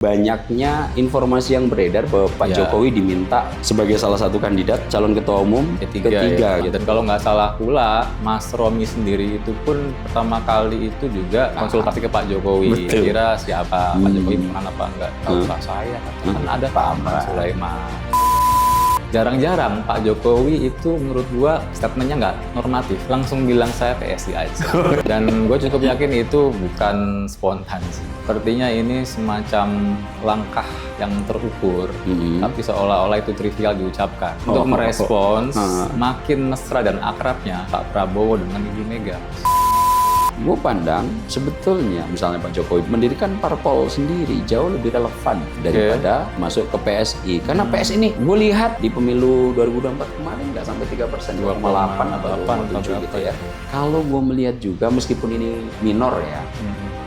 Banyaknya informasi yang beredar bahwa Pak Jokowi diminta sebagai salah satu kandidat calon ketua umum ketiga gitu. Dan kalau nggak salah pula, Mas Romi sendiri itu pun pertama kali itu juga konsultasi ke Pak Jokowi. Betul. Kira siapa Pak Jokowi mana apa enggak? Tahu Pak saya, kan ada Pak Ahmad Sulaiman. Jarang-jarang Pak Jokowi itu menurut gua statementnya nggak normatif, langsung bilang saya PSI aja. Dan gue cukup yakin itu bukan spontan sih. Sepertinya ini semacam langkah yang terukur, tapi seolah-olah itu trivial diucapkan. Untuk merespons makin mesra dan akrabnya Pak Prabowo dengan Ibu Mega. Gue pandang sebetulnya misalnya Pak Jokowi mendirikan parpol sendiri jauh lebih relevan daripada masuk ke PSI. Karena PSI ini gue lihat di pemilu 2024 kemarin nggak sampai 3%, 2,8 atau 2,7 gitu ya. Kalau gue melihat juga meskipun ini minor ya,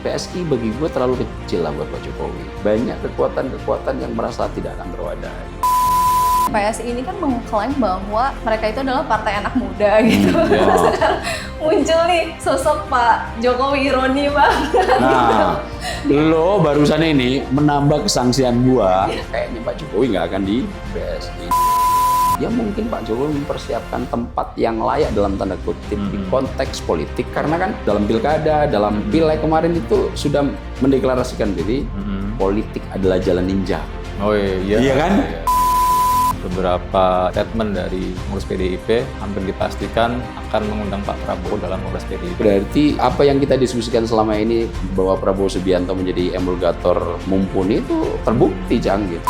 PSI bagi gue terlalu kecil lah buat Pak Jokowi. Banyak kekuatan-kekuatan yang merasa tidak akan terwadai. PSI ini kan mengklaim bahwa mereka itu adalah partai anak muda gitu. Sekarang muncul nih sosok Pak Jokowi ironi banget. Nah, lo barusan ini menambah kesangsian gua. Kayaknya Pak Jokowi nggak akan di PSI. Ya mungkin Pak Jokowi mempersiapkan tempat yang layak dalam tanda kutip di konteks politik. Karena kan dalam pilkada, dalam pileg kemarin itu sudah mendeklarasikan diri politik adalah jalan ninja. Oh iya. Iya kan? Iya. Beberapa statement dari pengurus PDIP hampir dipastikan akan mengundang Pak Prabowo dalam kongres PDIP. Berarti apa yang kita diskusikan selama ini bahwa Prabowo Subianto menjadi emulgator mumpuni itu terbukti canggih.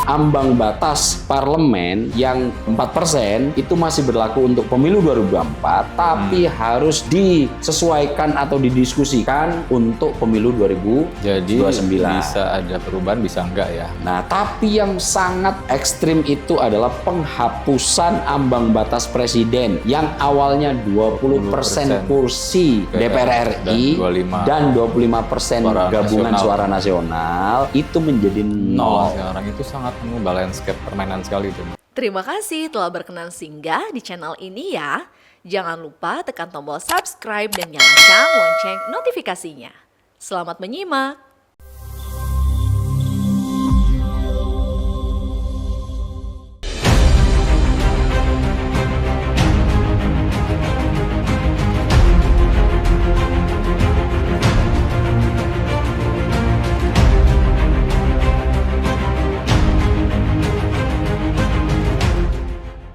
Ambang batas parlemen yang 4% itu masih berlaku untuk pemilu 2024, tapi harus disesuaikan atau didiskusikan untuk pemilu 2029. Jadi bisa ada perubahan, bisa enggak ya? Nah, tapi yang sangat ekstrim itu adalah penghapusan ambang batas presiden yang awalnya 20% kursi DPR RI dan 25% gabungan suara nasional itu menjadi 0. Sekarang itu sangat mengubah landscape permainan sekali itu. Terima kasih telah berkenan singgah di channel ini ya. Jangan lupa tekan tombol subscribe dan nyalakan lonceng notifikasinya. Selamat menyimak!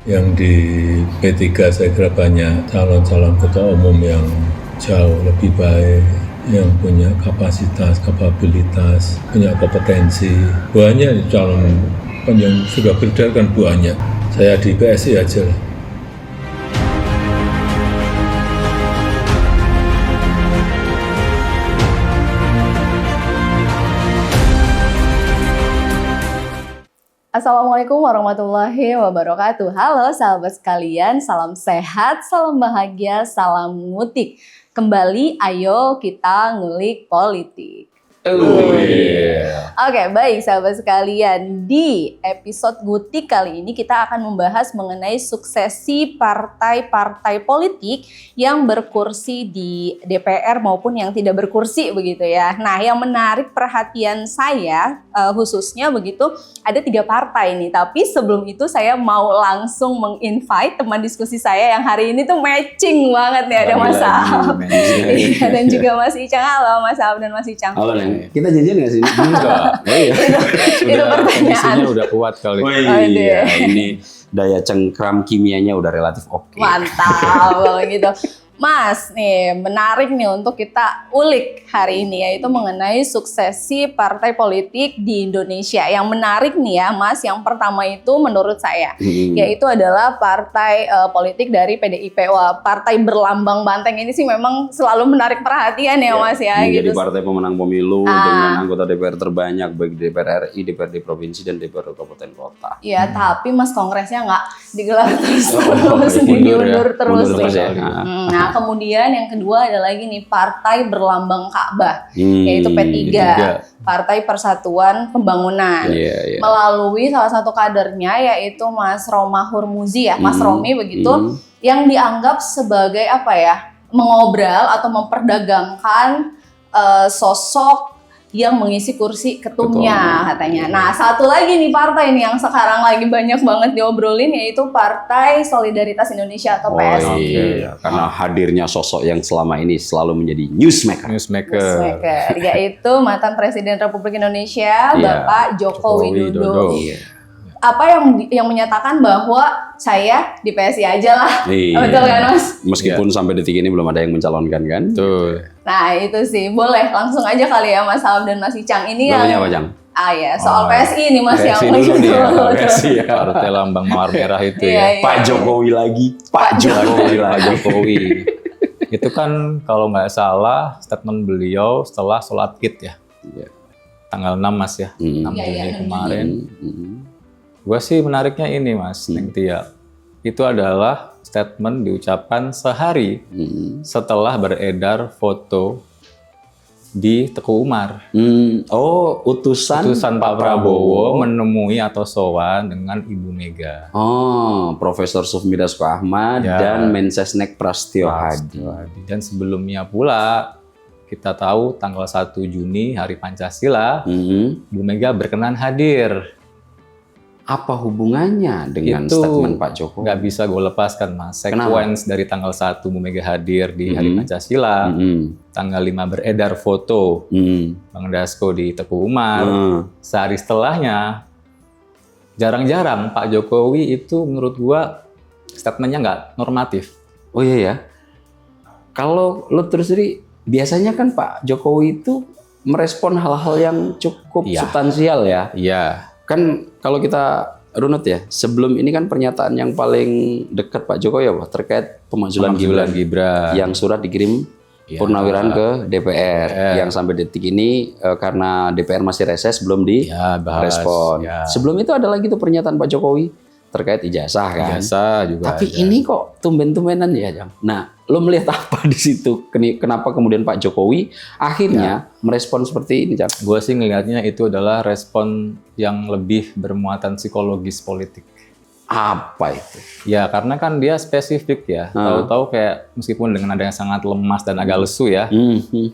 Yang di P3 saya kira banyak calon-calon ketua umum yang jauh lebih baik, yang punya kapasitas, kapabilitas, punya kompetensi. Banyak calon yang sudah beredar kan banyak. Saya di PSI aja lah. Assalamualaikum warahmatullahi wabarakatuh. Halo sahabat sekalian, salam sehat, salam bahagia, salam ngutik. Kembali ayo kita ngulik politik. Oke, baik sahabat sekalian. Di episode Gutik kali ini kita akan membahas mengenai suksesi partai-partai politik yang berkursi di DPR maupun yang tidak berkursi begitu ya. Nah, yang menarik perhatian saya khususnya begitu ada 3 partai nih. Tapi sebelum itu saya mau langsung menginvite teman diskusi saya yang hari ini tuh matching banget nih. Ada Mas Saab dan juga Mas Icang. Halo Mas Saab dan Mas Icang. Halo, Neng. Kita janjian nggak sih? Enggak. Itu pertanyaan. Kondisinya udah kuat kali. Oh iya, ini daya cengkram kimianya udah relatif oke. Mantap kalau gitu. Mas, nih menarik nih untuk kita ulik hari ini yaitu mengenai suksesi partai politik di Indonesia. Yang menarik nih ya Mas, yang pertama itu menurut saya yaitu adalah partai politik dari PDIP. Wah, partai berlambang banteng ini sih memang selalu menarik perhatian ya Mas ya. Menjadi gitu. partai pemenang pemilu dengan anggota DPR terbanyak baik di DPR RI, DPRD provinsi dan DPRD kabupaten kota. Iya, tapi Mas kongresnya nggak digelar terus, Mundur terus ya. Nah, kemudian yang kedua ada lagi nih partai berlambang Ka'bah yaitu P3, Partai Persatuan Pembangunan. Melalui salah satu kadernya yaitu Mas Roma Hurmuzi ya, Mas Romi begitu, yang dianggap sebagai apa ya, mengobral atau memperdagangkan sosok yang mengisi kursi ketumnya katanya. Nah, satu lagi nih partai nih yang sekarang lagi banyak banget diobrolin yaitu Partai Solidaritas Indonesia atau PSI. Iya, karena hadirnya sosok yang selama ini selalu menjadi newsmaker. Newsmaker. Yaitu mantan Presiden Republik Indonesia Bapak Joko Widodo. Iya. Apa yang menyatakan bahwa saya di PSI aja lah. Iya. Betul kan, Mas? Meskipun sampai detik ini belum ada yang mencalonkan kan? Betul. Nah, itu sih. Boleh langsung aja kali ya Mas Halm dan Mas Icang. Ini Namanya yang apa, Jang? ya, soal PSI nih Mas PSI yang dulu nih ya, betul. PSI ya. Partai Lambang Mawar Merah itu Iya, ya. iya. Pak Jokowi lagi. Pak Jokowi Pak lagi. Jokowi. Itu kan kalau nggak salah statement beliau setelah sholat Id ya. Iya. Tanggal 6 Mas ya. 6 Iya, Juni iya, 6 kemarin. Hmm. Gue sih menariknya ini Mas, Neng Tia. Itu adalah statement diucapkan sehari setelah beredar foto di Teguh Umar. Oh, utusan Pak Prabowo menemui atau sowan dengan Ibu Mega. Oh, Profesor Sufmi Dasko Ahmad Ya. dan Mensesnek Prasetyo Hadi. Dan sebelumnya pula kita tahu tanggal 1 Juni Hari Pancasila, Bu Mega berkenan hadir. Apa hubungannya dengan Itu statement Pak Jokowi? nggak bisa gue lepaskan Mas. Kenapa? Sequence dari tanggal 1 Bu Mega hadir di Hari Pancasila, tanggal 5 beredar foto Bang Dasko di Teguh Umar. Sehari setelahnya, jarang-jarang Pak Jokowi itu menurut gua statementnya nggak normatif. Oh iya ya. Kalau lo terus sendiri, biasanya kan Pak Jokowi itu merespon hal-hal yang cukup Iya. substansial ya. Iya. Kan kalau kita runut ya, sebelum ini kan pernyataan yang paling dekat Pak Jokowi apa? Terkait pemakzulan Gibran. yang surat dikirim Ya. purnawirawan ke DPR yang sampai detik ini karena DPR masih reses belum Ya, bahas. direspon. Ya. Sebelum itu ada lagi tuh pernyataan Pak Jokowi terkait ijazah kan. Biasa juga. Tapi ada. ini kok tumben-tumbenan ya, Jang. Nah, lo melihat apa di situ? Kenapa kemudian Pak Jokowi akhirnya merespon seperti ini, Jang? Gue sih ngelihatnya itu adalah respon yang lebih bermuatan psikologis politik. Apa itu? Ya, karena kan dia spesifik ya. Tahu-tahu kayak meskipun dengan ada yang sangat lemas dan agak lesu ya,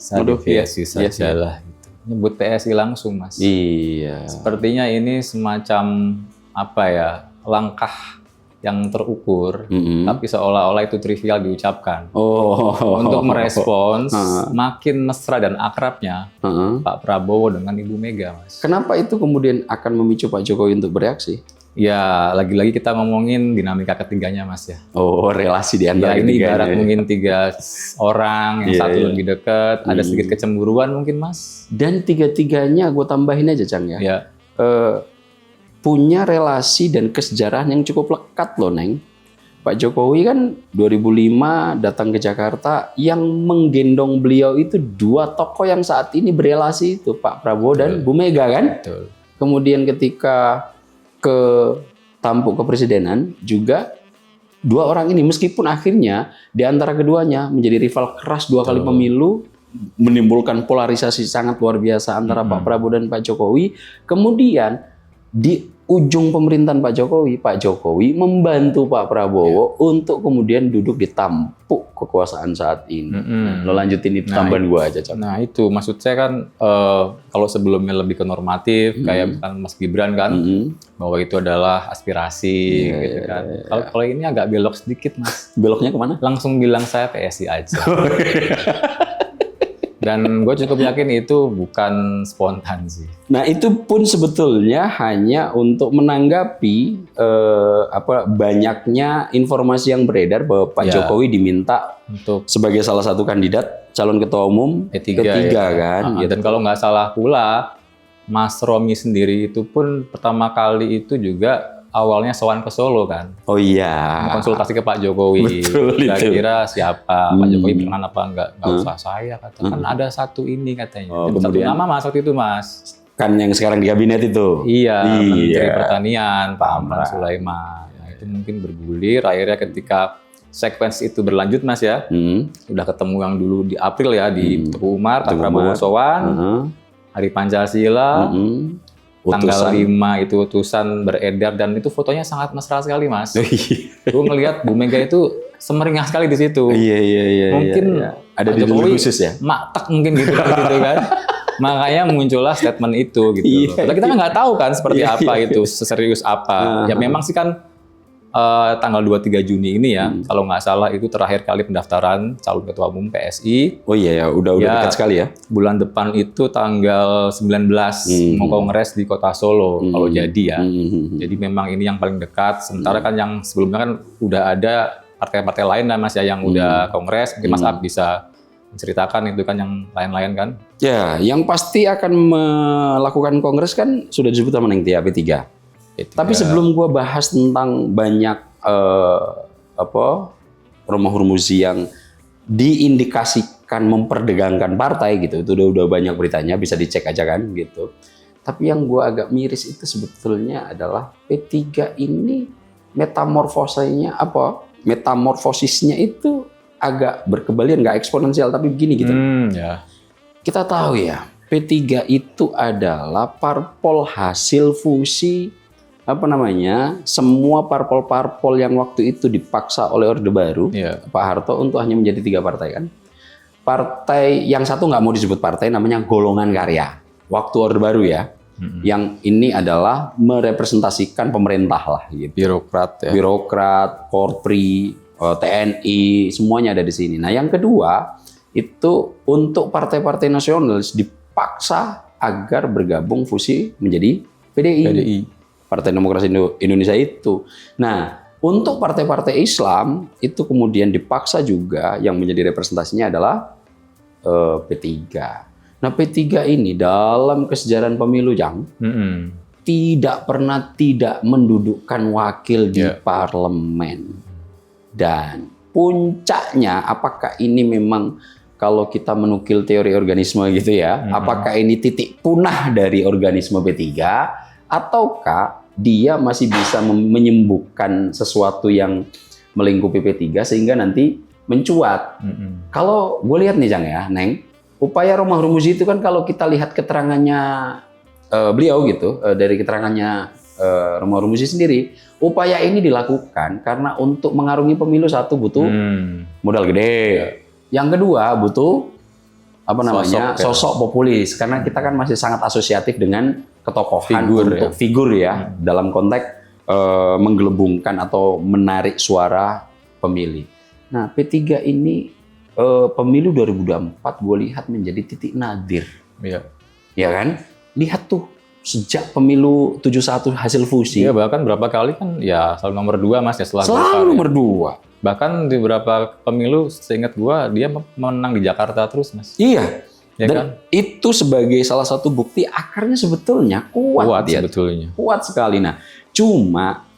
saya di PSI saja lah. Gitu. Nyebut PSI langsung, Mas. Iya. Sepertinya ini semacam apa ya, langkah yang terukur, tapi seolah-olah itu trivial diucapkan. Untuk merespons makin mesra dan akrabnya Pak Prabowo dengan Ibu Mega, Mas. Kenapa itu kemudian akan memicu Pak Jokowi untuk bereaksi? Ya, lagi-lagi kita ngomongin dinamika ketiganya, Mas ya. Oh, relasi di Ya, antara ini ketiganya. ibarat mungkin 3 orang, yang Iya, satu iya. lebih dekat, ada sedikit kecemburuan mungkin, Mas. Dan tiga-tiganya gue tambahin aja, Jang ya. Ya, Punya relasi dan kesejarahan yang cukup lekat loh, Neng. Pak Jokowi kan 2005 datang ke Jakarta, yang menggendong beliau itu 2 tokoh yang saat ini berelasi itu, Pak Prabowo dan Bu Mega kan. betul. Kemudian ketika ke tampuk kepresidenan juga 2 orang ini, meskipun akhirnya di antara keduanya menjadi rival keras 2 kali pemilu, menimbulkan polarisasi sangat luar biasa antara Pak Prabowo dan Pak Jokowi. Kemudian di ujung pemerintahan Pak Jokowi membantu Pak Prabowo untuk kemudian duduk di tampuk kekuasaan saat ini. Lo lanjutin itu, tambahan gua aja, Cak. Nah itu maksud saya kan kalau sebelumnya lebih ke normatif kayak misalkan Mas Gibran kan bahwa itu adalah aspirasi gitu kan. Kalau ini agak belok sedikit, Mas. Beloknya kemana? Langsung bilang saya PSI aja. Dan gue cukup yakin itu bukan spontan sih. Nah, itu pun sebetulnya hanya untuk menanggapi banyaknya informasi yang beredar bahwa Pak Jokowi diminta Untuk sebagai salah satu kandidat calon ketua umum ketiga kan. Gitu. Dan kalau nggak salah pula, Mas Romi sendiri itu pun pertama kali itu juga awalnya sowan ke Solo kan. Oh iya. Konsultasi ke Pak Jokowi. Betul itu. Kira-kira siapa? Pak Jokowi berkenan apa enggak? Nggak usah saya kata. Kan ada satu ini katanya. Oh, Dan satu kemudian? nama Mas waktu itu, Mas. Kan yang sekarang di kabinet itu. Iya, Menteri Iya. Pertanian Pak Amran Amran. Sulaiman. Nah, itu mungkin bergulir. Akhirnya ketika sequence itu berlanjut, Mas ya, udah ketemu yang dulu di April ya di Teguh Umar, Pak Teguh Prabowo Umar. sowan, Hari Pancasila, tanggal Utusan. 5 itu utusan beredar dan itu fotonya sangat mesra sekali, Mas. Oh, iya. Gue ngelihat Bu Mega itu semeringah sekali di situ. Iya. Mungkin iya. Ada Pak di Jokowi khusus ya. maktek mungkin gitu kan. Makanya muncullah statement itu gitu. Iya. Kita kan nggak tahu kan seperti Iya, apa iya. itu, seserius apa. Ya memang sih kan tanggal 23 Juni ini ya, kalau nggak salah itu terakhir kali pendaftaran calon ketua umum PSI. Oh iya ya, udah Ya. dekat sekali ya. Bulan depan itu tanggal 19 mau kongres di Kota Solo kalau jadi ya. Jadi memang ini yang paling dekat. Sementara kan yang sebelumnya kan udah ada partai-partai lain lah Mas ya yang udah kongres. Mungkin Mas Ab bisa menceritakan itu kan yang lain-lain kan. Ya, yang pasti akan melakukan kongres kan sudah disebut sama Neng Tia P3. Tapi sebelum gue bahas tentang banyak rumah hurmuzi yang diindikasikan memperdagangkan partai gitu, itu udah banyak beritanya, bisa dicek aja kan gitu. Tapi yang gue agak miris itu sebetulnya adalah P3 ini metamorfosisnya itu agak berkebalian, nggak eksponensial tapi begini gitu. Ya. Kita tahu ya, P3 itu adalah parpol hasil fusi semua parpol-parpol yang waktu itu dipaksa oleh Orde Baru, Pak Harto untuk hanya menjadi 3 partai kan. Partai yang satu nggak mau disebut partai, namanya Golongan Karya. Waktu Orde Baru ya. Yang ini adalah merepresentasikan pemerintah lah gitu. Birokrat ya. Birokrat, Polri, TNI, semuanya ada di sini. Nah, yang kedua itu untuk partai-partai nasionalis dipaksa agar bergabung fusi menjadi PDI. Partai Demokrasi Indonesia itu. Nah, untuk partai-partai Islam itu kemudian dipaksa juga yang menjadi representasinya adalah P3. Nah, P3 ini dalam kesejarahan pemilu tidak pernah tidak mendudukkan wakil di parlemen. Dan puncaknya apakah ini memang kalau kita menukil teori organisme gitu ya, apakah ini titik punah dari organisme P3 ataukah dia masih bisa menyembuhkan sesuatu yang melingkupi P3 sehingga nanti mencuat. Kalau gue lihat nih Jang ya, Neng, upaya Romahur Muzi itu kan kalau kita lihat keterangannya beliau gitu, dari keterangannya Romahur Muzi sendiri, upaya ini dilakukan karena untuk mengarungi pemilu satu butuh modal gede, yang kedua butuh sosok populis, karena kita kan masih sangat asosiatif dengan ketokohan figur ya dalam konteks menggelembungkan atau menarik suara pemilih. Nah, P3 ini pemilu 2024 gue lihat menjadi titik nadir. Ya kan? Lihat tuh sejak pemilu 71 hasil fusi. Iya, bahkan berapa kali kan ya selalu nomor 2 Mas ya setelah selalu nomor 2. Bahkan di beberapa pemilu seingat gua dia menang di Jakarta terus Mas. Iya. Ya dan kan? Itu sebagai salah satu bukti akarnya sebetulnya kuat sebetulnya. Kuat sekali. Nah, cuma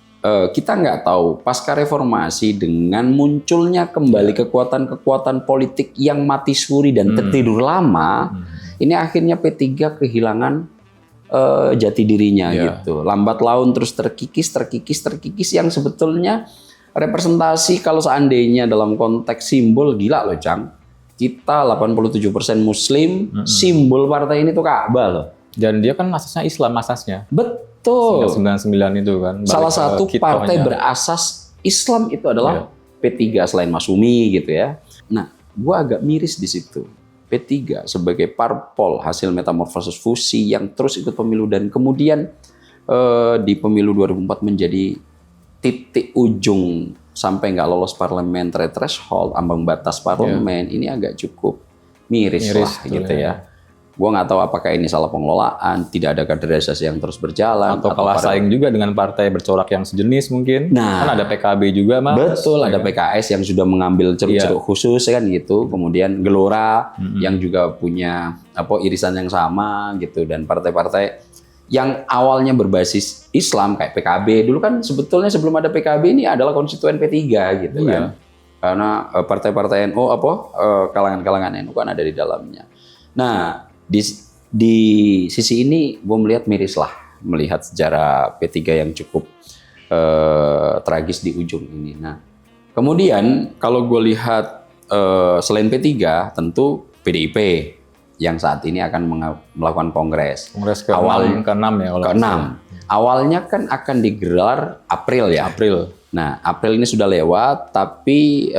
kita nggak tahu pasca reformasi dengan munculnya kembali kekuatan-kekuatan politik yang mati suri dan tertidur lama, ini akhirnya P3 kehilangan jati dirinya gitu. Lambat laun terus terkikis yang sebetulnya representasi kalau seandainya dalam konteks simbol, gila loh Cang. Kita 87% Muslim, simbol partai ini tuh Ka'bah loh. Dan dia kan asasnya Islam asasnya. Betul. 99 itu kan. Salah satu partai berasas Islam itu adalah P3 selain Masumi gitu ya. Nah, gua agak miris di situ. P3 sebagai parpol hasil metamorfosis fusi yang terus ikut pemilu dan kemudian di pemilu 2004 menjadi titik ujung sampai nggak lolos parliamentary threshold, ambang batas parlemen, ini agak cukup miris lah gitu ya. Gua nggak tahu apakah ini salah pengelolaan, tidak ada kaderisasi yang terus berjalan, atau kalah saing juga dengan partai bercorak yang sejenis mungkin. Nah, kan ada PKB juga Mas. Betul, ada PKS yang sudah mengambil ceruk-ceruk khusus kan gitu. Kemudian Gelora yang juga punya irisan yang sama gitu, dan partai-partai yang awalnya berbasis Islam kayak PKB dulu kan sebetulnya sebelum ada PKB ini adalah konstituen P3 gitu kan. Karena partai-partai NU kalangan-kalangan NU kan ada di dalamnya. Nah, di sisi ini gue melihat miris lah melihat sejarah P3 yang cukup tragis di ujung ini. Nah, kemudian kalau gue lihat selain P3 tentu PDIP yang saat ini akan melakukan kongres. Kongres ke-6 ya. Ke-6. Awalnya kan akan digelar April ya. Nah, April ini sudah lewat, tapi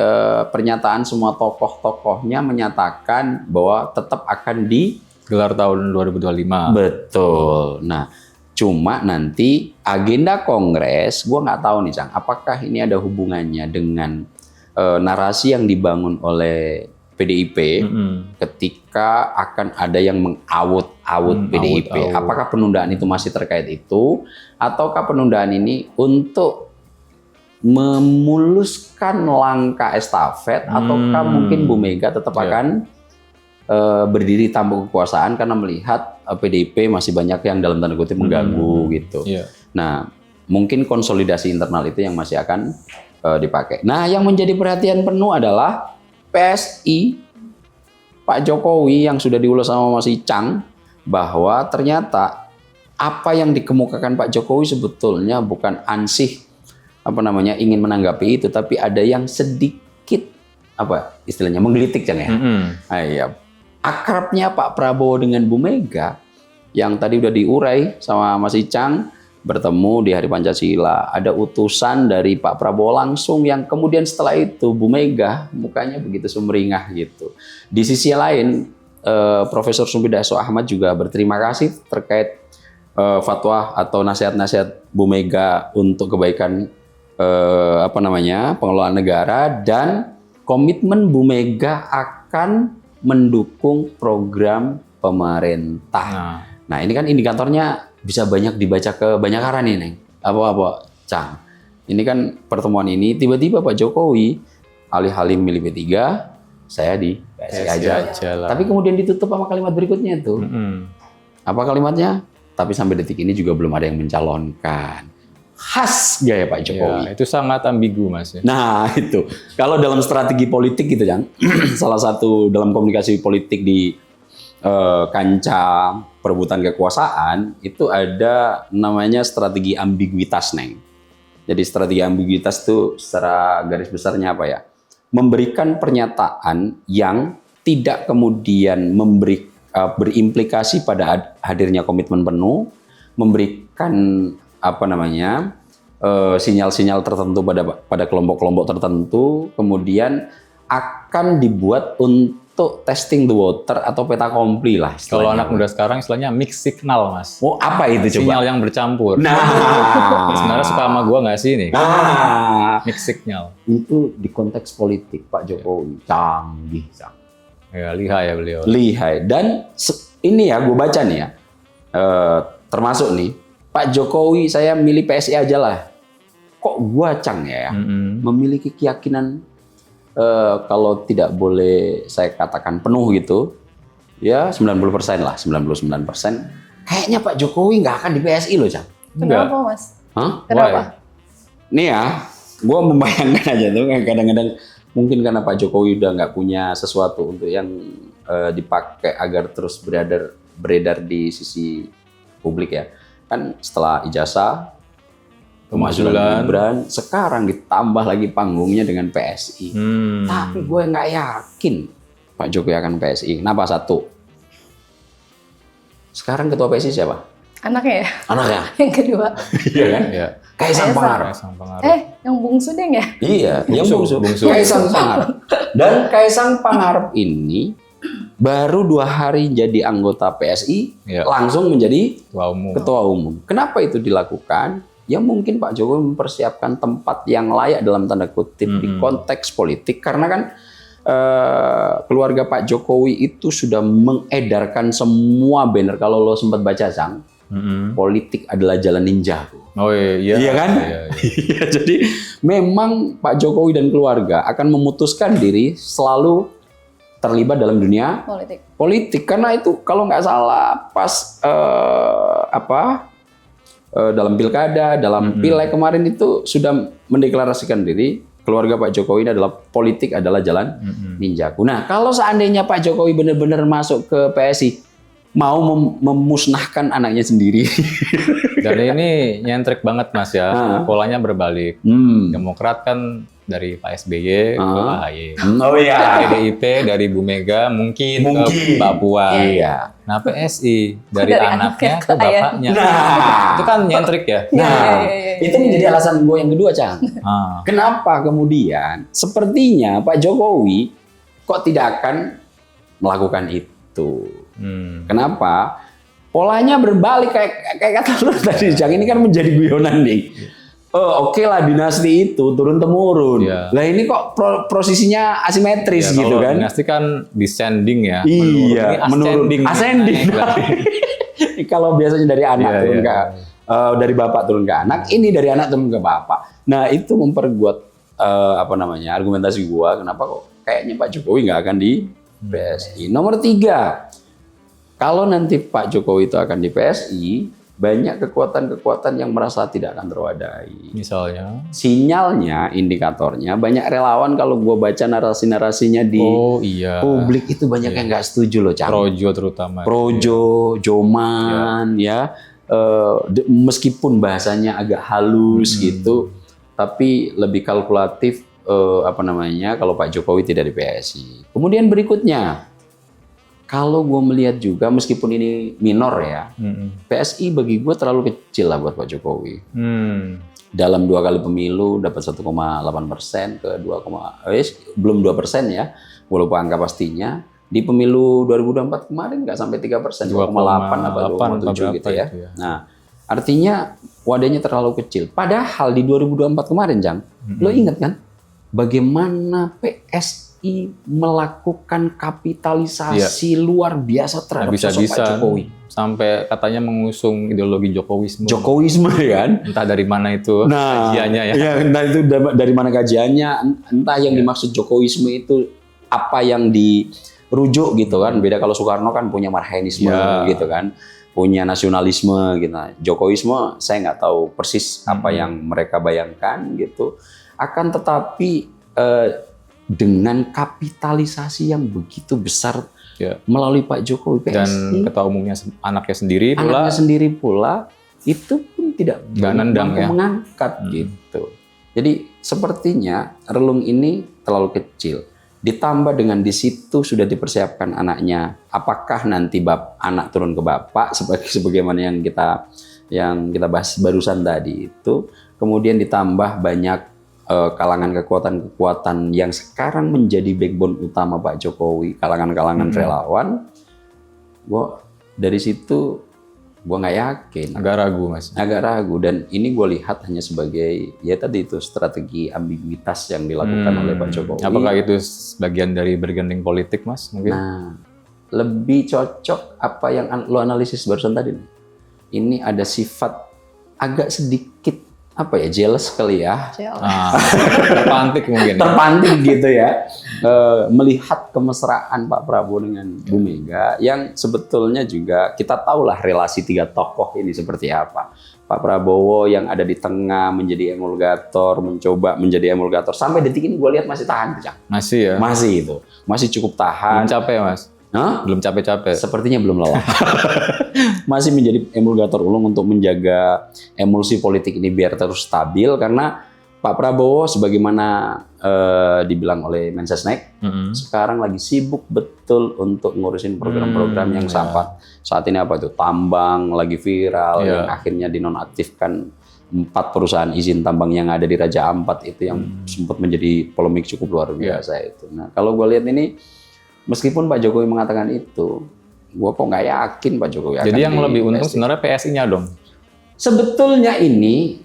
pernyataan semua tokoh-tokohnya menyatakan bahwa tetap akan Gelar tahun 2025. Betul. Nah, cuma nanti agenda Kongres, gue nggak tahu nih, Cang, apakah ini ada hubungannya dengan narasi yang dibangun oleh PDIP ketika akan ada yang mengawut-awut PDIP. Apakah penundaan itu masih terkait itu, ataukah penundaan ini untuk memuluskan langkah estafet, ataukah mungkin Bu Mega tetap akan berdiri tampuk kekuasaan karena melihat PDIP masih banyak yang dalam tanda kutip mengganggu gitu. Nah, mungkin konsolidasi internal itu yang masih akan dipakai. Nah, yang menjadi perhatian penuh adalah PSI, Pak Jokowi yang sudah diulas sama Mas Icang, bahwa ternyata apa yang dikemukakan Pak Jokowi sebetulnya bukan ansih ingin menanggapi itu, tapi ada yang sedikit istilahnya menggelitik, Cang, ya. Iya. Akrabnya Pak Prabowo dengan Bu Mega yang tadi udah diurai sama Mas Icang, bertemu di Hari Pancasila, ada utusan dari Pak Prabowo langsung yang kemudian setelah itu Bu Mega mukanya begitu sumringah gitu. Di sisi lain Profesor Sumbidaso Ahmad juga berterima kasih terkait fatwa atau nasihat-nasihat Bu Mega untuk kebaikan pengelolaan negara, dan komitmen Bu Mega akan mendukung program pemerintah. Nah, ini kan indikatornya bisa banyak dibaca ke banyak arah nih, Neng. Apa, Cang? Ini kan pertemuan ini tiba-tiba Pak Jokowi alih-alih milih P3, saya di PSI aja. Tapi kemudian ditutup sama kalimat berikutnya itu. Apa kalimatnya? Tapi sampai detik ini juga belum ada yang mencalonkan. Khas gaya Pak Jokowi. Ya, itu sangat ambigu, Mas. Nah, itu. Kalau dalam strategi politik gitu, Cang, salah satu dalam komunikasi politik di kancah perebutan kekuasaan, itu ada namanya strategi ambiguitas, Neng. Jadi strategi ambiguitas itu secara garis besarnya apa ya? Memberikan pernyataan yang tidak kemudian berimplikasi pada hadirnya komitmen penuh, memberikan sinyal-sinyal tertentu pada kelompok-kelompok tertentu, kemudian akan dibuat untuk testing the water atau peta kompli lah. Kalau anak muda sekarang istilahnya mix signal, Mas. Oh, apa itu coba? Sinyal yang bercampur. Nah, sebenarnya suka sama gua nggak sih nih? Nah, Mix signal. itu di konteks politik Pak Jokowi canggih. Ya, lihai ya beliau. Lihai. Dan ini ya, gue baca nih ya, termasuk nih, Pak Jokowi saya milih PSI aja lah. Kok gua, Cang, ya, memiliki keyakinan kalau tidak boleh saya katakan penuh gitu, ya 90% lah, 99%. Kayaknya Pak Jokowi nggak akan di PSI loh, Cang. Kenapa, Mas? Hah? Kenapa? Nih ya, gua membayangkan aja tuh kadang-kadang mungkin karena Pak Jokowi udah nggak punya sesuatu untuk yang dipakai agar terus beredar di sisi publik ya. Kan setelah ijazah, kemajuan Gibran, sekarang ditambah lagi panggungnya dengan PSI. Tapi gue nggak yakin Pak Jokowi akan PSI. Kenapa? Satu, sekarang ketua PSI siapa? Anaknya ya? Anaknya. Yang kedua. Iya kan? Iya. Kaisang Pangarep. Yang bungsu deh ya? Iya, yang bungsu. Kaisang Pangarep. Dan Kaisang Pangarep ini baru 2 hari jadi anggota PSI, langsung menjadi ketua umum. Kenapa itu dilakukan? Ya mungkin Pak Jokowi mempersiapkan tempat yang layak dalam tanda kutip di konteks politik, karena kan keluarga Pak Jokowi itu sudah mengedarkan semua banner. Kalau lo sempat baca, Cang, politik adalah jalan ninja. Oh iya. Iya kan? Iya. Jadi memang Pak Jokowi dan keluarga akan memutuskan diri selalu terlibat dalam dunia politik. Karena itu kalau nggak salah pas dalam pilkada, dalam pileg kemarin itu sudah mendeklarasikan diri keluarga Pak Jokowi ini adalah politik adalah jalan ninjaku. Nah, kalau seandainya Pak Jokowi benar-benar masuk ke PSI, mau memusnahkan anaknya sendiri. Dan ini nyentrik banget, Mas, ya. Polanya berbalik. Demokrat kan dari Pak SBY ke AHY. Oh iya. PDIP dari Bu Mega mungkin ke Mbak Puan. Iya. Nah, PSI dari anaknya ke bapaknya. Nah, itu kan nyentrik ya. Nah, itu menjadi alasan gue yang kedua, Cang. Kenapa kemudian sepertinya Pak Jokowi kok tidak akan melakukan itu? Kenapa? Polanya berbalik kayak kata lu tadi, Cang. Ini kan menjadi guyonan nih. Oh, oke lah dinasti itu turun temurun. Iya. Lah ini kok posisinya asimetris gitu kalau kan? Dinasti kan descending ya. Iya, menurun. Ascending. Kalau biasanya dari anak turun ke dari bapak turun ke anak, ini dari anak turun ke bapak. Nah, itu memperkuat argumentasi gua kenapa kok kayaknya Pak Jokowi nggak akan di PSI. Nomor 3. Kalau nanti Pak Jokowi itu akan di PSI, banyak kekuatan-kekuatan yang merasa tidak akan terwadai. Misalnya? Sinyalnya, indikatornya, banyak relawan kalau gue baca narasi-narasinya di publik itu banyak yang nggak setuju loh, Cang. Projo terutama. Projo, Joman, ya. Meskipun bahasanya agak halus gitu, tapi lebih kalkulatif kalau Pak Jokowi tidak di PSI. Kemudian berikutnya, kalau gue melihat juga meskipun ini minor ya, PSI bagi gue terlalu kecil lah buat Pak Jokowi. Dalam 2 kali pemilu dapat 1,8% ke 2, belum 2% ya, walaupun angka pastinya. Di pemilu 2024 kemarin nggak sampai 3%, 2,8 atau 2,7 gitu ya. Nah, artinya wadahnya terlalu kecil. Padahal di 2024 kemarin, Jang, lo ingat kan bagaimana PSI melakukan kapitalisasi luar biasa terhadap sosok Pak Jokowi. Sampai katanya mengusung ideologi Jokowisme. Jokowisme kan? Entah dari mana itu kajiannya ya. Ya, entah itu dari mana kajiannya, entah yang dimaksud Jokowisme itu apa yang dirujuk gitu kan. Beda kalau Soekarno kan punya marxisme gitu kan. Punya nasionalisme gitu. Jokowisme saya nggak tahu persis apa yang mereka bayangkan gitu. Akan tetapi dengan kapitalisasi yang begitu besar melalui Pak Jokowi PSI dan ketua umumnya anaknya sendiri pula itu pun tidak mampu mengangkat gitu. Jadi sepertinya relung ini terlalu kecil. Ditambah dengan di situ sudah dipersiapkan anaknya. Apakah nanti anak turun ke bapak sebagaimana yang kita bahas barusan tadi itu. Kemudian ditambah banyak kalangan kekuatan-kekuatan yang sekarang menjadi backbone utama Pak Jokowi, kalangan-kalangan relawan. Dari situ gue nggak yakin. Agak ragu, Mas. Agak ragu, dan ini gue lihat hanya sebagai tadi itu strategi ambiguitas yang dilakukan oleh Pak Jokowi. Apakah itu bagian dari bergandeng politik, Mas? Mungkin. Nah, lebih cocok apa yang lo analisis barusan tadi. Ini ada sifat agak sedikit jealous kali ya. Terpantik mungkin. Terpantik gitu ya. Melihat kemesraan Pak Prabowo dengan Bu Mega yang sebetulnya juga kita tahulah relasi 3 tokoh ini seperti apa. Pak Prabowo yang ada di tengah menjadi emulgator, mencoba menjadi emulgator. Sampai detik ini gue lihat masih tahan, Cang. Masih ya? Masih itu. Masih cukup tahan. Belum capek, Mas? Belum capek-capek. Sepertinya belum lelah. Masih menjadi emulgator ulung untuk menjaga emulsi politik ini biar terus stabil, karena Pak Prabowo sebagaimana dibilang oleh Mensesnek sekarang lagi sibuk betul untuk ngurusin program-program yang saat ini tambang lagi viral yang akhirnya dinonaktifkan 4 perusahaan izin tambang yang ada di Raja Ampat itu yang sempat menjadi polemik cukup luar biasa itu. Nah, kalau gue lihat ini, meskipun Pak Jokowi mengatakan itu, gue kok nggak yakin Pak Jokowi akan. Jadi yang lebih untung sebenarnya PSI-nya dong. Sebetulnya ini,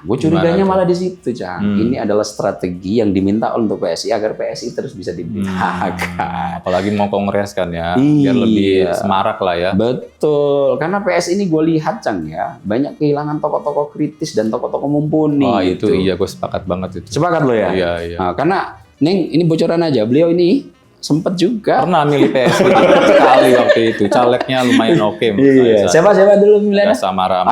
gue curiganya malah di situ, Cang. Ini adalah strategi yang diminta untuk PSI agar PSI terus bisa dibinakan. Apalagi mau kongres kan ya, biar lebih semarak lah ya. Betul, karena PSI ini gue lihat, Cang ya, banyak kehilangan tokoh-tokoh kritis dan tokoh-tokoh mumpuni. Oh itu iya, gue sepakat banget itu. Sepakat lo ya? Iya. Nah, karena, Neng, ini bocoran aja, beliau ini sempat juga pernah milih PSI sekali waktu itu, calegnya lumayan oke. Iya. Siapa dulu milihnya? Samara.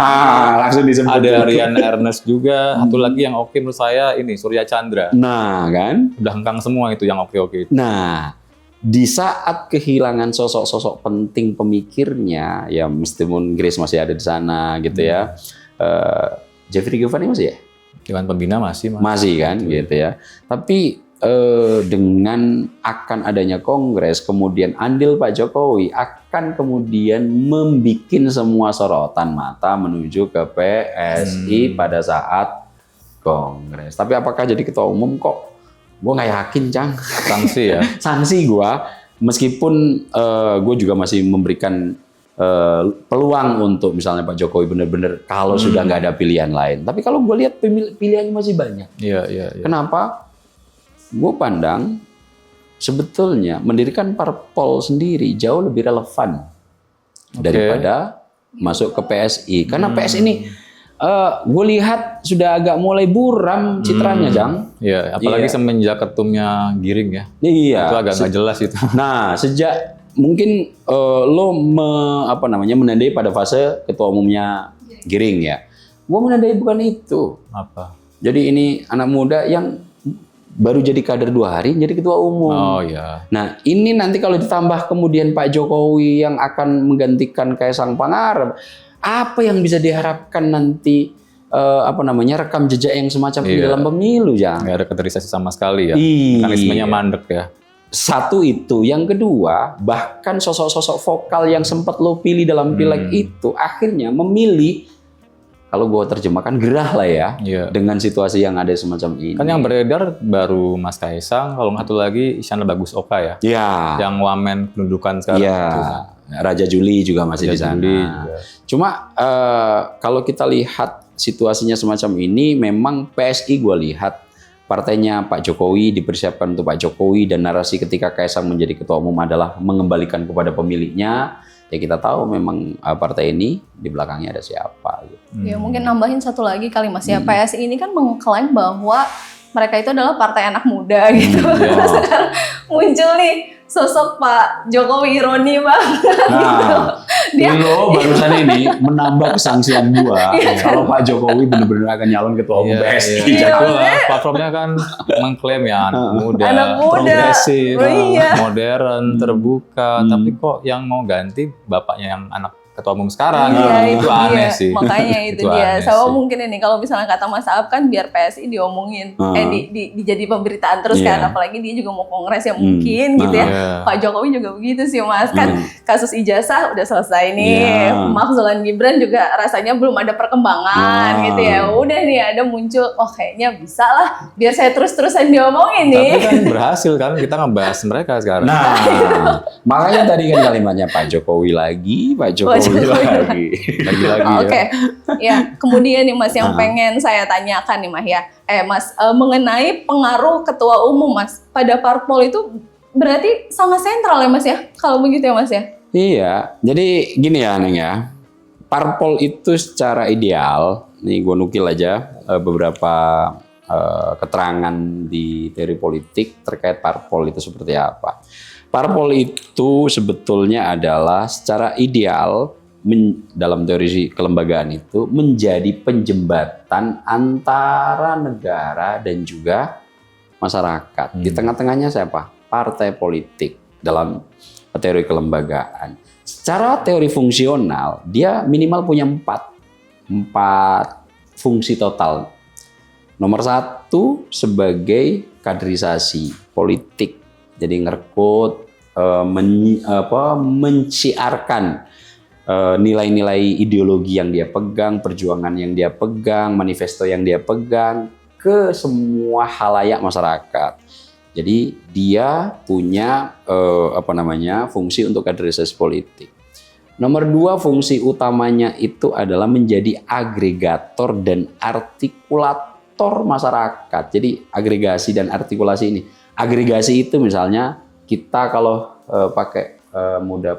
Langsung disebut. Ada Rian Ernest juga, satu lagi yang oke menurut saya ini Surya Chandra. Nah kan, udah hengkang semua itu yang oke-oke itu. Nah, di saat kehilangan sosok-sosok penting pemikirnya, ya meskipun Grace masih ada di sana gitu ya. Jeffrey Giovanni masih ya? Dewan Pembina masih kan gitu ya. Tapi dengan akan adanya kongres, kemudian andil Pak Jokowi akan kemudian membikin semua sorotan mata menuju ke PSI pada saat kongres. Tapi apakah jadi ketua umum kok? Gue nggak yakin, Cang. Sanksi ya? Sanksi gue. meskipun gue juga masih memberikan peluang untuk misalnya Pak Jokowi benar-benar kalau sudah nggak ada pilihan lain. Tapi kalau gue lihat pilihannya masih banyak. Iya. Kenapa? Gue pandang sebetulnya mendirikan parpol sendiri jauh lebih relevan daripada masuk ke PSI. Karena PSI ini gue lihat sudah agak mulai buram citranya, Jang. Iya, apalagi semenjak ketumnya Giring ya. Iya. Itu agak nggak jelas itu. Nah, sejak mungkin lo menandai pada fase ketua umumnya Giring ya. Gue menandai bukan itu. Apa? Jadi ini anak muda yang baru jadi kader 2 hari jadi ketua umum. Oh iya. Nah ini nanti kalau ditambah kemudian Pak Jokowi yang akan menggantikan Kaisang Pangarep, apa yang bisa diharapkan nanti rekam jejak yang semacam ini dalam pemilu, Jang? Nggak ada kaderisasi sama sekali ya. Iya. Mekanismenya mandek ya. Satu itu, yang kedua, bahkan sosok-sosok vokal yang sempat lo pilih dalam pileg itu akhirnya memilih, kalau gue terjemahkan, gerah lah ya, dengan situasi yang ada semacam ini. Kan yang beredar baru Mas Kaisang, kalau satu lagi Isyana Bagus Oka ya. Iya. Yang wamen pendudukan sekarang. Iya. Raja Juli juga masih di sana. Cuma kalau kita lihat situasinya semacam ini, memang PSI gue lihat partainya Pak Jokowi dipersiapkan untuk Pak Jokowi, dan narasi ketika Kaisang menjadi ketua umum adalah mengembalikan kepada pemiliknya. Ya kita tahu memang partai ini di belakangnya ada siapa. Gitu. Ya mungkin nambahin satu lagi kali Mas ya, PSI ini kan mengklaim bahwa mereka itu adalah partai anak muda gitu. Sekarang muncul nih sosok Pak Jokowi ironi banget. Nah, lo barusan ini menambah kesangsian gua kalau Pak Jokowi benar-benar akan nyalon ketua umum PSI. Platformnya kan mengklaim ya anak muda, progresif, modern, terbuka. Tapi kok yang mau ganti bapaknya yang anak ketua umum sekarang itu aneh sih. Makanya itu dia. Sama mungkin ini kalau misalnya kata Mas Aap kan biar PSI diomongin, dijadi pemberitaan terus kan, apalagi dia juga mau kongres ya mungkin gitu ya. Pak Jokowi juga begitu sih Mas, kan kasus ijazah udah selesai nih, Mahzulan Gibran juga rasanya belum ada perkembangan gitu ya. Udah nih ada muncul, kayaknya bisa lah, biar saya terus-terusan diomongin nih. Tapi kan berhasil kan kita ngebahas mereka sekarang. Nah, makanya tadi kan kalimatnya Pak Jokowi lagi, Pak Jokowi lagi. Oke. Ya, kemudian nih Mas yang pengen saya tanyakan nih Mas ya. Mas, mengenai pengaruh ketua umum Mas pada parpol itu berarti sangat sentral ya Mas ya? Kalau begitu ya Mas ya? Iya. Jadi gini ya Neng ya. Parpol itu secara ideal, nih gue nukil aja beberapa keterangan di teori politik terkait parpol itu seperti apa. Parpol itu sebetulnya adalah secara ideal dalam teori kelembagaan itu menjadi penjembatan antara negara dan juga masyarakat. Di tengah-tengahnya siapa? Partai politik dalam teori kelembagaan. Secara teori fungsional, dia minimal punya empat fungsi total. Nomor 1 sebagai kaderisasi politik. Jadi ngerekrut, menciarkan nilai-nilai ideologi yang dia pegang, perjuangan yang dia pegang, manifesto yang dia pegang ke semua halayak masyarakat. Jadi dia punya fungsi untuk kaderisasi politik. Nomor 2 fungsi utamanya itu adalah menjadi agregator dan artikulator masyarakat. Jadi agregasi dan artikulasi ini. Agregasi itu misalnya kita kalau pakai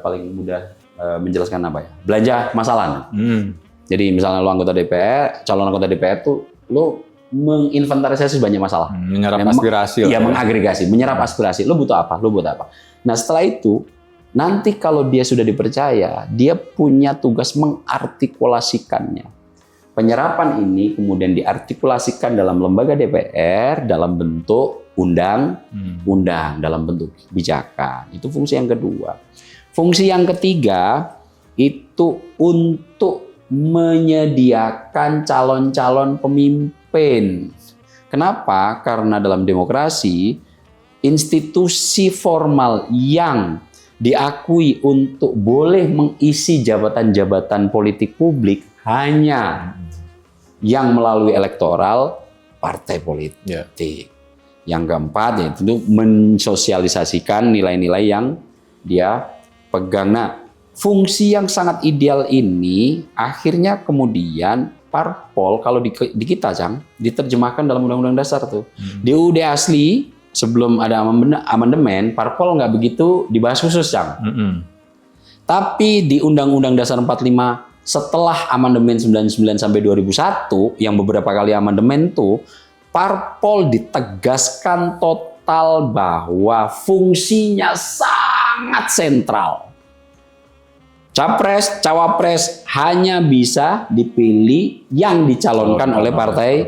paling mudah menjelaskan apa ya? Belanja masalah. Jadi misalnya lo anggota DPR, calon anggota DPR tuh lo menginventarisasi banyak masalah. Menyerap aspirasi. Iya, mengagregasi, menyerap aspirasi. Lo butuh apa? Lo butuh apa? Nah setelah itu nanti kalau dia sudah dipercaya, dia punya tugas mengartikulasikannya. Penyerapan ini kemudian diartikulasikan dalam lembaga DPR dalam bentuk undang-undang, dalam bentuk kebijakan. Itu fungsi yang kedua. Fungsi yang ketiga itu untuk menyediakan calon-calon pemimpin. Kenapa? Karena dalam demokrasi, institusi formal yang diakui untuk boleh mengisi jabatan-jabatan politik publik hanya yang melalui elektoral partai politik. Yang keempat ya tentu mensosialisasikan nilai-nilai yang dia pegang. Nah, fungsi yang sangat ideal ini akhirnya kemudian parpol kalau di kita Cang diterjemahkan dalam Undang-Undang Dasar tuh. Di UUD asli sebelum ada amandemen parpol nggak begitu dibahas khusus Cang. Tapi di Undang-Undang Dasar 45 setelah amandemen 99 sampai 2001 yang beberapa kali amandemen tuh parpol ditegaskan total bahwa fungsinya sangat sentral. Capres, cawapres hanya bisa dipilih yang dicalonkan oleh partai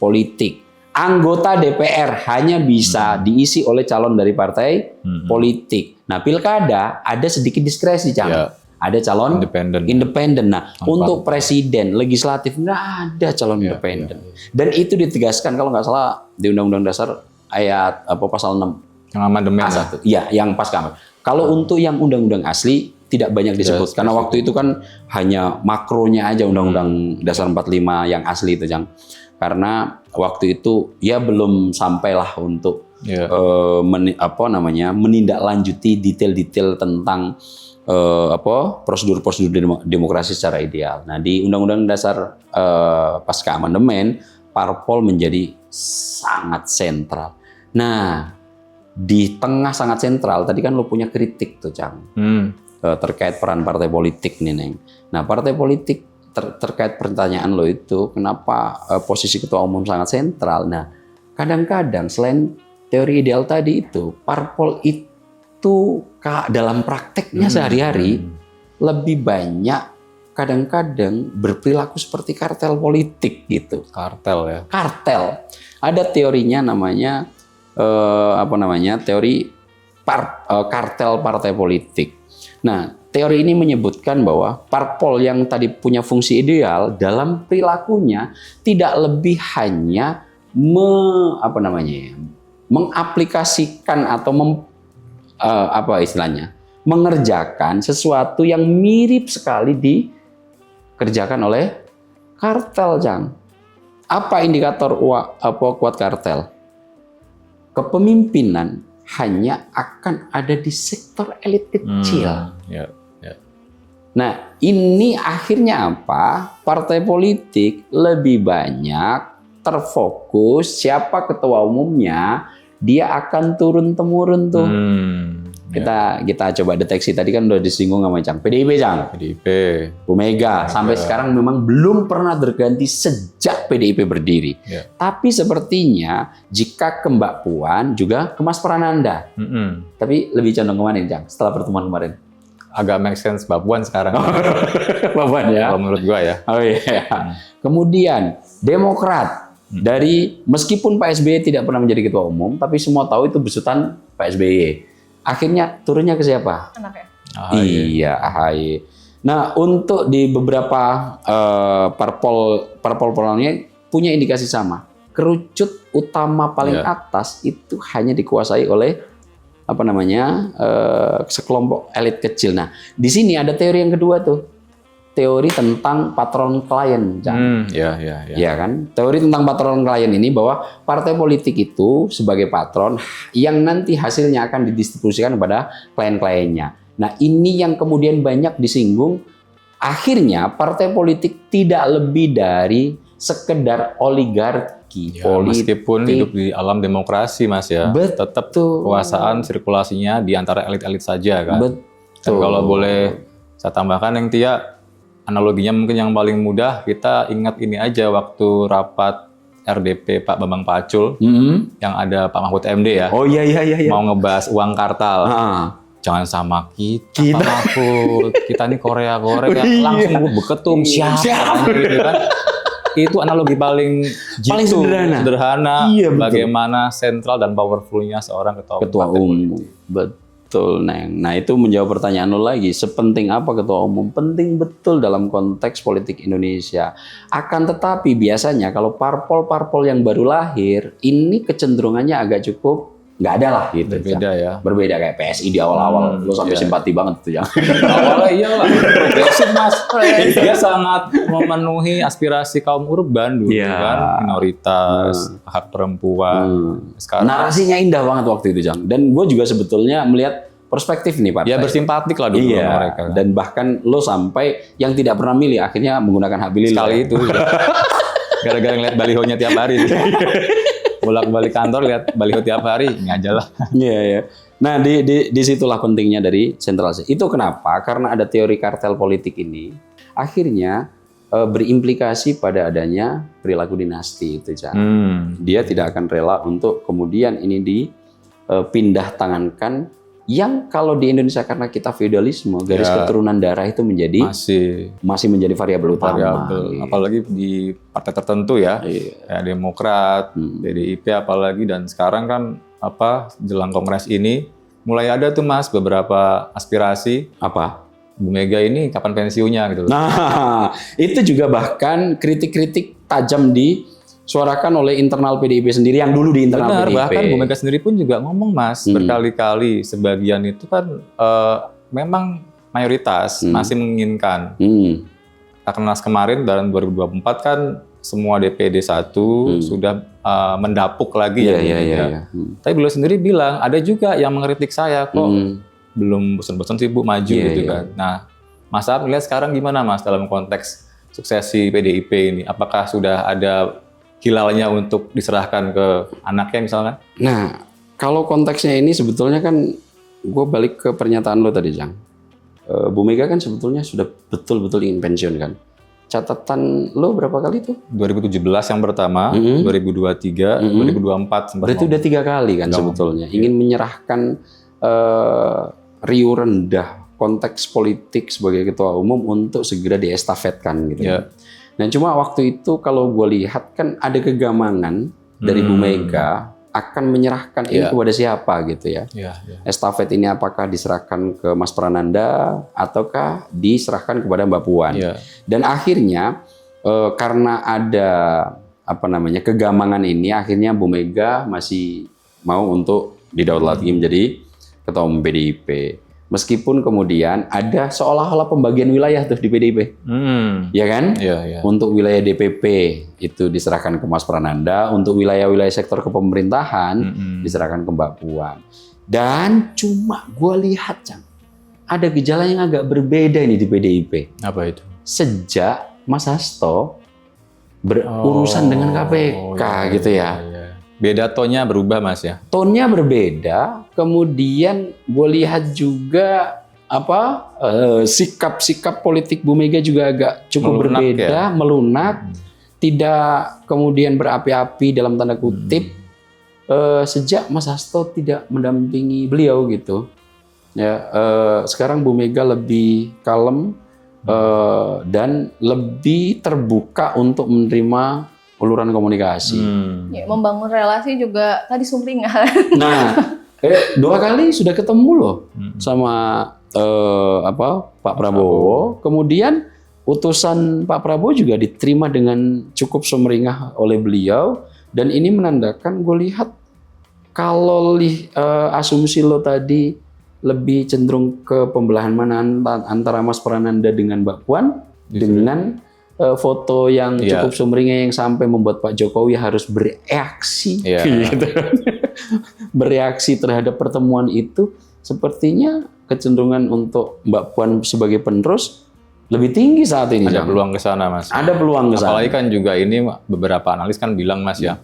politik. Anggota DPR hanya bisa diisi oleh calon dari partai politik. Nah, pilkada ada sedikit diskresi, Cang. Ya. Ada calon independen. Nah, untuk presiden, legislatif nggak ada calon independen. Dan itu ditegaskan kalau nggak salah di Undang-Undang Dasar ayat pasal 6 yang amandemen A1. Iya, yang pas kamu. Kalau untuk yang undang-undang asli tidak banyak disebut karena waktu itu kan hanya makronya aja Undang-Undang Dasar 45 yang asli itu, Jang. Karena waktu itu ya belum sampailah untuk menindaklanjuti detail-detail tentang prosedur-prosedur demokrasi secara ideal. Nah, di Undang-Undang Dasar pasca amandemen, parpol menjadi sangat sentral. Nah, di tengah sangat sentral, tadi kan lo punya kritik tuh, Cang, terkait peran partai politik nih, Neng. Nah, partai politik terkait pertanyaan lo itu, kenapa posisi ketua umum sangat sentral? Nah, kadang-kadang selain teori ideal tadi itu, parpol itu dalam prakteknya sehari-hari lebih banyak kadang-kadang berperilaku seperti kartel politik gitu. Kartel ya. Kartel. Ada teorinya namanya teori kartel partai politik. Nah, teori ini menyebutkan bahwa parpol yang tadi punya fungsi ideal dalam perilakunya tidak lebih hanya mengaplikasikan atau mengerjakan sesuatu yang mirip sekali dikerjakan oleh kartel, Jang. Apa indikator kuat kartel? Kepemimpinan hanya akan ada di sektor elit kecil. Nah, ini akhirnya apa? Partai politik lebih banyak terfokus siapa ketua umumnya, dia akan turun-temurun tuh. Kita coba deteksi, tadi kan udah disinggung sama Cang. PDIP, Cang. PDIP. Bu Mega. Sampai sekarang memang belum pernah terganti sejak PDIP berdiri. Tapi sepertinya jika ke Mbak Puan juga ke Mas Prananda. Tapi lebih condong kemana, Cang? Setelah pertemuan kemarin. Agak make sense Mbak Puan sekarang. Mbak Puan ya? Kalau menurut gua ya. Oh iya. Kemudian Demokrat. Dari meskipun Pak SBY tidak pernah menjadi ketua umum, tapi semua tahu itu besutan Pak SBY. Akhirnya turunnya ke siapa? Anaknya. Iya, AHY. Nah, untuk di beberapa parpol-parpolnya punya indikasi sama. Kerucut utama paling atas itu hanya dikuasai oleh sekelompok elit kecil. Nah, di sini ada teori yang kedua tuh. Teori tentang patron klien, Cang. Ya kan? Teori tentang patron klien ini bahwa partai politik itu sebagai patron yang nanti hasilnya akan didistribusikan kepada klien-kliennya. Nah, ini yang kemudian banyak disinggung. Akhirnya partai politik tidak lebih dari sekedar oligarki politik. Meskipun hidup di alam demokrasi, Mas ya. Tetap kekuasaan sirkulasinya di antara elit-elit saja kan. Dan kalau boleh saya tambahkan yang analoginya mungkin yang paling mudah, kita ingat ini aja waktu rapat RDP Pak Bambang Pacul yang ada Pak Mahfud MD ya. Oh iya. Mau ngebahas uang kartal. Jangan sama kita. Pak Mahfud. Kita nih Korea langsung beketum siapa gitu kan. Itu analogi paling sederhana bagaimana sentral dan powerfulnya seorang ketua umum. Betul, Neng. Nah, itu menjawab pertanyaan lo lagi. Sepenting apa ketua umum? Penting betul dalam konteks politik Indonesia. Akan tetapi biasanya kalau parpol-parpol yang baru lahir, ini kecenderungannya agak cukup nggak ada lah gitu. Berbeda ya. Berbeda kayak PSI di awal-awal, lo sampai simpati banget tuh Jang. Awalnya iyalah progresif Mas. Dia sangat memenuhi aspirasi kaum urban dulu kan, minoritas, hak perempuan. Sekarang Narasinya indah banget waktu itu Jang. Dan gue juga sebetulnya melihat perspektif nih Pak. ya bersimpatik lah dulu sama mereka. Kan. Dan bahkan lo sampai yang tidak pernah milih akhirnya menggunakan hak pilih Sekali itu. Gara-gara ngeliat balihonya tiap hari. Bolak-balik kantor lihat baliho tiap hari, ini aja lah. Iya ya. Nah di situlah pentingnya dari sentralisasi. Itu kenapa? Karena ada teori kartel politik ini, akhirnya berimplikasi pada adanya perilaku dinasti itu, Cak. Dia tidak akan rela untuk kemudian ini dipindah tangankan. Yang kalau di Indonesia karena kita feodalisme, garis keturunan darah itu menjadi masih menjadi variabel utama. Gitu. Apalagi di partai tertentu ya, kayak Demokrat, PDIP apalagi, dan sekarang kan jelang Kongres ini mulai ada tuh Mas beberapa aspirasi. Apa? Bu Mega ini kapan pensiunnya gitu. Nah, itu juga bahkan kritik-kritik tajam disuarakan oleh internal PDIP sendiri yang dulu di internal PDIP. Bahkan Bu Mega sendiri pun juga ngomong Mas, berkali-kali sebagian itu kan memang mayoritas masih menginginkan. Rakernas kemarin dalam 2024 kan semua DPD 1 sudah mendapuk lagi Tapi beliau sendiri bilang ada juga yang mengkritik saya kok belum bosan-bosan sih Bu maju kan. Nah, Mas Ahmad melihat sekarang gimana Mas dalam konteks suksesi PDIP ini? Apakah sudah ada hilalnya untuk diserahkan ke anaknya misalnya? Nah, kalau konteksnya ini sebetulnya kan gue balik ke pernyataan lo tadi, Jang. Bu Mega kan sebetulnya sudah betul-betul ingin pensiun kan. Catatan lo berapa kali tuh? 2017 yang pertama, 2023, 2024 sempat. Berarti udah 3 kali kan sebetulnya. Ingin menyerahkan riuh rendah konteks politik sebagai ketua umum untuk segera diestafetkan gitu. Dan cuma waktu itu kalau gue lihat kan ada kegamangan dari Bu Mega akan menyerahkan ini kepada siapa gitu ya. Estafet ini apakah diserahkan ke Mas Prananda ataukah diserahkan kepada Mbak Puan. Dan akhirnya karena ada kegamangan ini, akhirnya Bu Mega masih mau untuk didaulat lagi menjadi ketua umum PDIP. Meskipun kemudian ada seolah-olah pembagian wilayah tuh di PDIP, ya kan? Untuk wilayah DPP itu diserahkan ke Mas Prananda, untuk wilayah-wilayah sektor kepemerintahan diserahkan ke Mbak Puan. Dan cuma gue lihat, Cang, ada gejala yang agak berbeda ini di PDIP. Apa itu? Sejak Mas Hasto berurusan dengan KPK gitu ya. Beda tonnya berubah Mas ya? Tonnya berbeda, kemudian gue lihat juga sikap-sikap politik Bu Mega juga agak cukup berbeda, melunak, tidak kemudian berapi-api dalam tanda kutip, sejak Mas Hasto tidak mendampingi beliau gitu. Sekarang Bu Mega lebih kalem dan lebih terbuka untuk menerima uluran komunikasi. Membangun relasi juga tadi sumringah. Nah, 2 kali sudah ketemu loh sama Pak Prabowo. Kemudian utusan Pak Prabowo juga diterima dengan cukup sumringah oleh beliau. Dan ini menandakan, gue lihat kalau asumsi lo tadi lebih cenderung ke pembelahan mana antara Mas Prananda dengan Mbak Puan dengan foto yang cukup sumringah yang sampai membuat Pak Jokowi harus bereaksi, gitu. Bereaksi terhadap pertemuan itu, sepertinya kecenderungan untuk Mbak Puan sebagai penerus lebih tinggi saat ini. Ada peluang ke sana Mas. Ada peluang ke sana. Apalagi kan juga ini beberapa analis kan bilang Mas ya,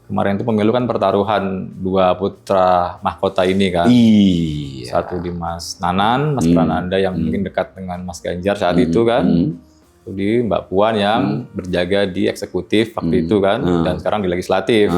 kemarin itu pemilu kan pertaruhan 2 putra mahkota ini kan. Satu di Mas Nanan, Mas Prananda yang mungkin dekat dengan Mas Ganjar saat itu kan. Di Mbak Puan yang berjaga di eksekutif waktu itu kan, dan sekarang di legislatif.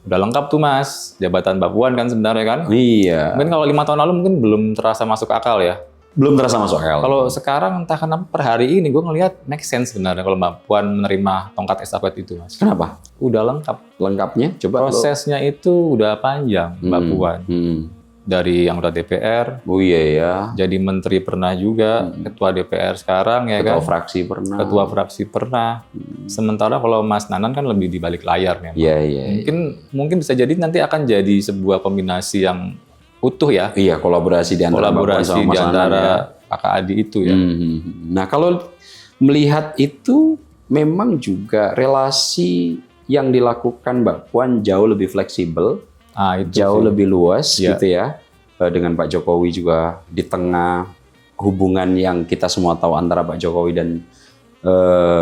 Udah lengkap tuh Mas, jabatan Mbak Puan kan sebenarnya kan. Mungkin kalau 5 tahun lalu mungkin belum terasa masuk akal ya. Belum terasa masuk akal. Kalau sekarang entah kenapa per hari ini gue ngelihat make sense sebenarnya kalau Mbak Puan menerima tongkat estafet itu Mas. Kenapa? Udah lengkap. Lengkapnya? Coba prosesnya itu udah panjang Mbak Puan. dari anggota DPR, Oh iya ya. jadi menteri pernah juga, ketua DPR sekarang ya Ketua kan, fraksi pernah. ketua fraksi pernah. Sementara kalau Mas Nanan kan lebih di balik layar memang. Iya iya. Mungkin bisa jadi nanti akan jadi sebuah kombinasi yang utuh ya, Iya, kolaborasi di antara Mbak Puan kolaborasi sama di Mas Nanan antara ya. kakak adik itu ya. Nah, kalau melihat itu memang juga relasi yang dilakukan Mbak Puan jauh lebih fleksibel, Itu jauh sih. lebih luas Iya. gitu ya. Dengan Pak Jokowi juga di tengah hubungan yang kita semua tahu antara Pak Jokowi dan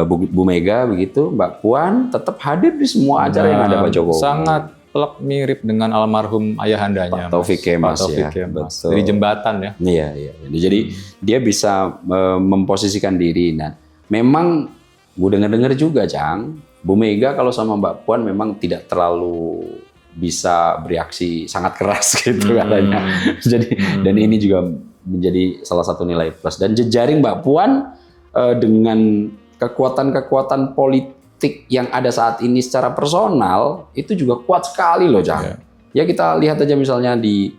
Bu Mega begitu, Mbak Puan tetap hadir di semua acara yang ada Pak Jokowi. Sangat plek mirip dengan almarhum ayahandanya, Pak Taufik Kemas Pak Taufik ya, Kemas. betul. Jadi jembatan ya. Iya, iya. Jadi dia bisa memposisikan diri. Nah, memang gue dengar-dengar juga, Cang, Bu Mega kalau sama Mbak Puan memang tidak terlalu bisa bereaksi sangat keras gitu katanya. Jadi dan ini juga menjadi salah satu nilai plus. Dan jejaring Mbak Puan dengan kekuatan-kekuatan politik yang ada saat ini secara personal itu juga kuat sekali loh, Cang. Ya kita lihat aja misalnya di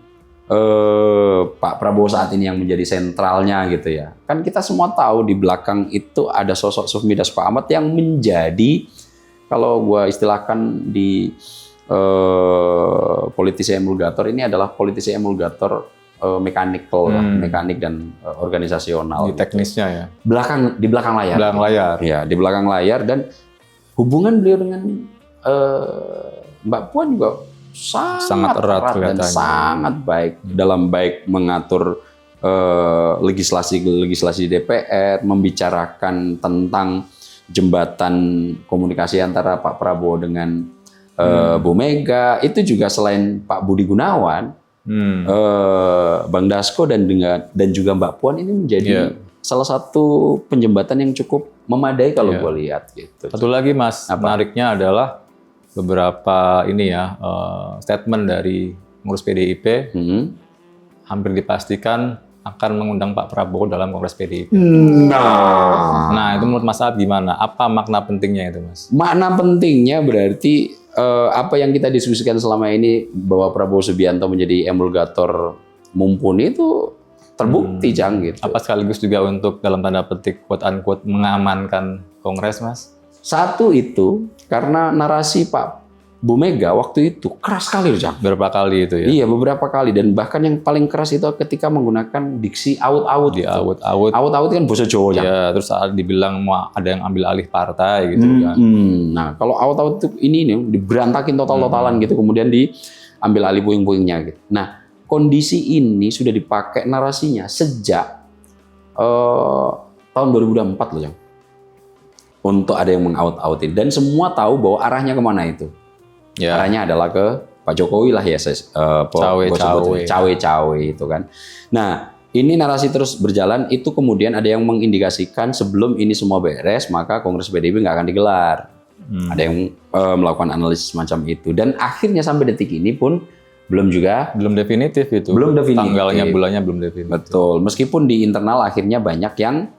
Pak Prabowo saat ini yang menjadi sentralnya gitu ya. Kan kita semua tahu di belakang itu ada sosok Sufmi Dasko Ahmad yang menjadi, kalau gue istilahkan di politisi emulgator, ini adalah politisi emulgator mekanikal, mekanik dan organisasional. Di teknisnya ya. Di belakang layar. Belakang layar. Ya, di belakang layar, dan hubungan beliau dengan Mbak Puan juga sangat erat dan kelihatannya. sangat baik dalam baik mengatur legislasi DPR, membicarakan tentang jembatan komunikasi antara Pak Prabowo dengan Bu Mega. Itu juga selain Pak Budi Gunawan, Bang Dasko dan juga Mbak Puan ini menjadi salah satu penjembatan yang cukup memadai kalau gue lihat gitu. Satu lagi Mas, menariknya adalah beberapa statement dari pengurus PDIP hampir dipastikan akan mengundang Pak Prabowo dalam Kongres PDIP. Nah, itu menurut Mas Aad gimana? Apa makna pentingnya itu, Mas? Makna pentingnya berarti apa yang kita diskusikan selama ini bahwa Prabowo Subianto menjadi emulgator mumpuni itu terbukti, Cang, gitu. Apa sekaligus juga untuk dalam tanda petik quote unquote mengamankan Kongres, Mas? Satu itu karena narasi Pak Bu Mega waktu itu keras sekali, Cang. Beberapa kali itu ya. Iya, beberapa kali, dan bahkan yang paling keras itu ketika menggunakan diksi out-out. Di out-out. Out-out kan bahasa Jawa, Cang. Ya, terus saat dibilang mau ada yang ambil alih partai gitu kan. Nah, kalau out-out itu ini nih diberantakin total-totalan gitu, kemudian diambil alih puing-puingnya gitu. Nah, kondisi ini sudah dipakai narasinya sejak tahun 2004 loh, Cang. Untuk ada yang meng-out-outin, dan semua tahu bahwa arahnya kemana itu. Ya. Arahnya adalah ke Pak Jokowi lah ya, cawe-cawe itu kan. Nah, ini narasi terus berjalan, itu kemudian ada yang mengindikasikan sebelum ini semua beres maka Kongres PDIP nggak akan digelar. Ada yang melakukan analisis semacam itu, dan akhirnya sampai detik ini pun belum definitif itu. Belum definitif. Tanggalnya, bulannya belum definitif. Betul. Meskipun di internal akhirnya banyak yang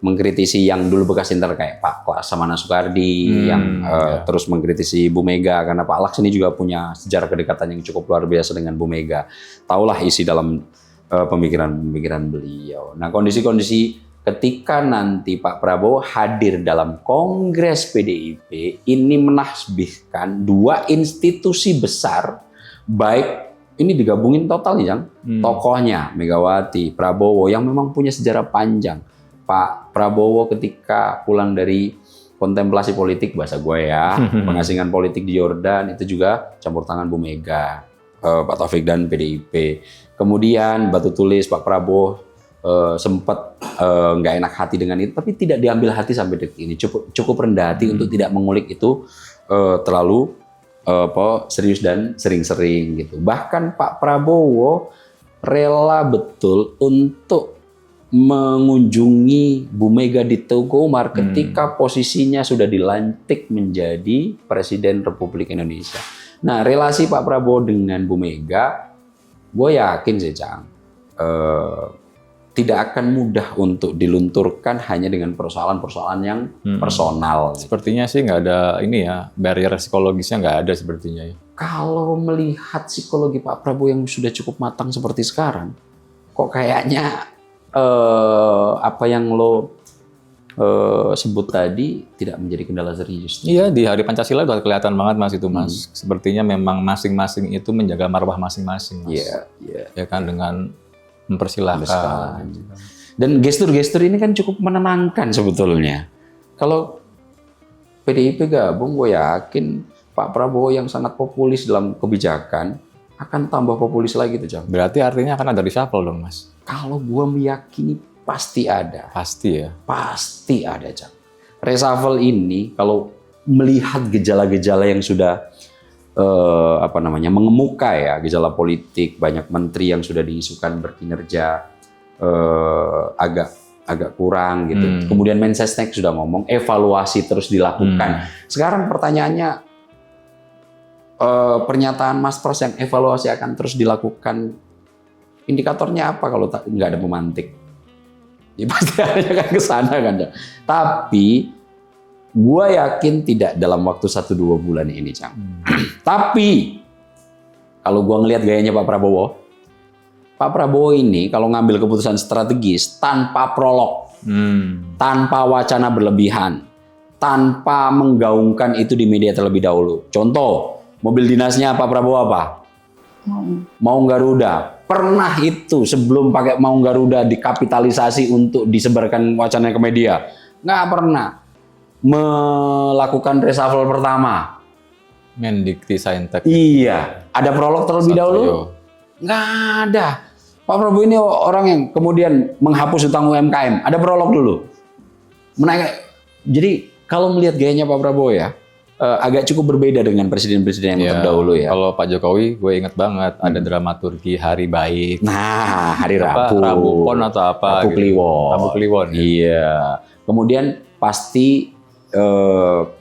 mengkritisi yang dulu bekas inter kayak Pak Laksamana Soekardi, yang terus mengkritisi Bu Mega, karena Pak Laks ini juga punya sejarah kedekatan yang cukup luar biasa dengan Bu Mega. Taulah isi dalam pemikiran beliau. Nah, kondisi-kondisi ketika nanti Pak Prabowo hadir dalam Kongres PDIP ini menasbihkan dua institusi besar, baik ini digabungin total nih, Jang. Tokohnya Megawati, Prabowo yang memang punya sejarah panjang. Pak Prabowo ketika pulang dari kontemplasi politik, bahasa gue ya, pengasingan politik di Yordan, itu juga campur tangan Bu Mega, Pak Taufik dan PDIP. Kemudian batu tulis Pak Prabowo sempat nggak enak hati dengan itu, tapi tidak diambil hati sampai detik ini. Cukup rendah hati untuk tidak mengulik itu terlalu serius dan sering-sering gitu. Bahkan Pak Prabowo rela betul untuk mengunjungi Bu Mega di Teguh Umar ketika posisinya sudah dilantik menjadi Presiden Republik Indonesia. Nah, relasi Pak Prabowo dengan Bu Mega, gue yakin sih, Cang, tidak akan mudah untuk dilunturkan hanya dengan persoalan-persoalan yang personal. Sepertinya sih nggak ada ini ya, barrier psikologisnya nggak ada sepertinya ya. kalau melihat psikologi Pak Prabowo yang sudah cukup matang seperti sekarang, kok kayaknya apa yang lo sebut tadi tidak menjadi kendala serius. Iya, di Hari Pancasila udah kelihatan banget Mas itu Mas. Sepertinya memang masing-masing itu menjaga marwah masing-masing Mas. Iya, iya. Ya kan dengan mempersilahkan. Dan gestur-gestur ini kan cukup menenangkan sebetulnya. Kalau PDIP gabung, gue yakin Pak Prabowo yang sangat populis dalam kebijakan akan tambah populis lagi tuh, Jang. Berarti artinya akan ada reshuffle dong Mas? Kalau gue meyakini pasti ada. Pasti ya. Pasti ada, Jang. Reshuffle ini kalau melihat gejala-gejala yang sudah mengemuka ya, gejala politik, banyak menteri yang sudah diisukan berkinerja agak kurang gitu. Kemudian Mensesnek sudah ngomong evaluasi terus dilakukan. Sekarang pertanyaannya pernyataan Mas Pras yang evaluasi akan terus dilakukan, indikatornya apa kalau nggak ada pemantik? Ya pasti hanya kan ke sana kan. Tapi gue yakin tidak dalam waktu 1-2 bulan ini, Cang. Tapi kalau gue ngelihat gayanya Pak Prabowo ini kalau ngambil keputusan strategis tanpa prolog, tanpa wacana berlebihan, tanpa menggaungkan itu di media terlebih dahulu. Contoh, mobil dinasnya Pak Prabowo apa? Maung Garuda. Pernah itu sebelum pakai Maung Garuda dikapitalisasi untuk disebarkan wacananya ke media? Nggak pernah. Melakukan reshuffle pertama. Mendikti Saintek. Iya. Ada prolog terlebih dahulu? Nggak ada. Pak Prabowo ini orang yang kemudian menghapus utang UMKM. Ada prolog dulu. Jadi kalau melihat gayanya Pak Prabowo ya, agak cukup berbeda dengan presiden-presiden yang terdahulu ya. Kalau Pak Jokowi, gue inget banget ada dramaturgi Hari Baik. Nah, Hari Rabu. Rabu Pon atau apa? Rabu Kliwon. Rabu Kliwon. Iya. Kemudian pasti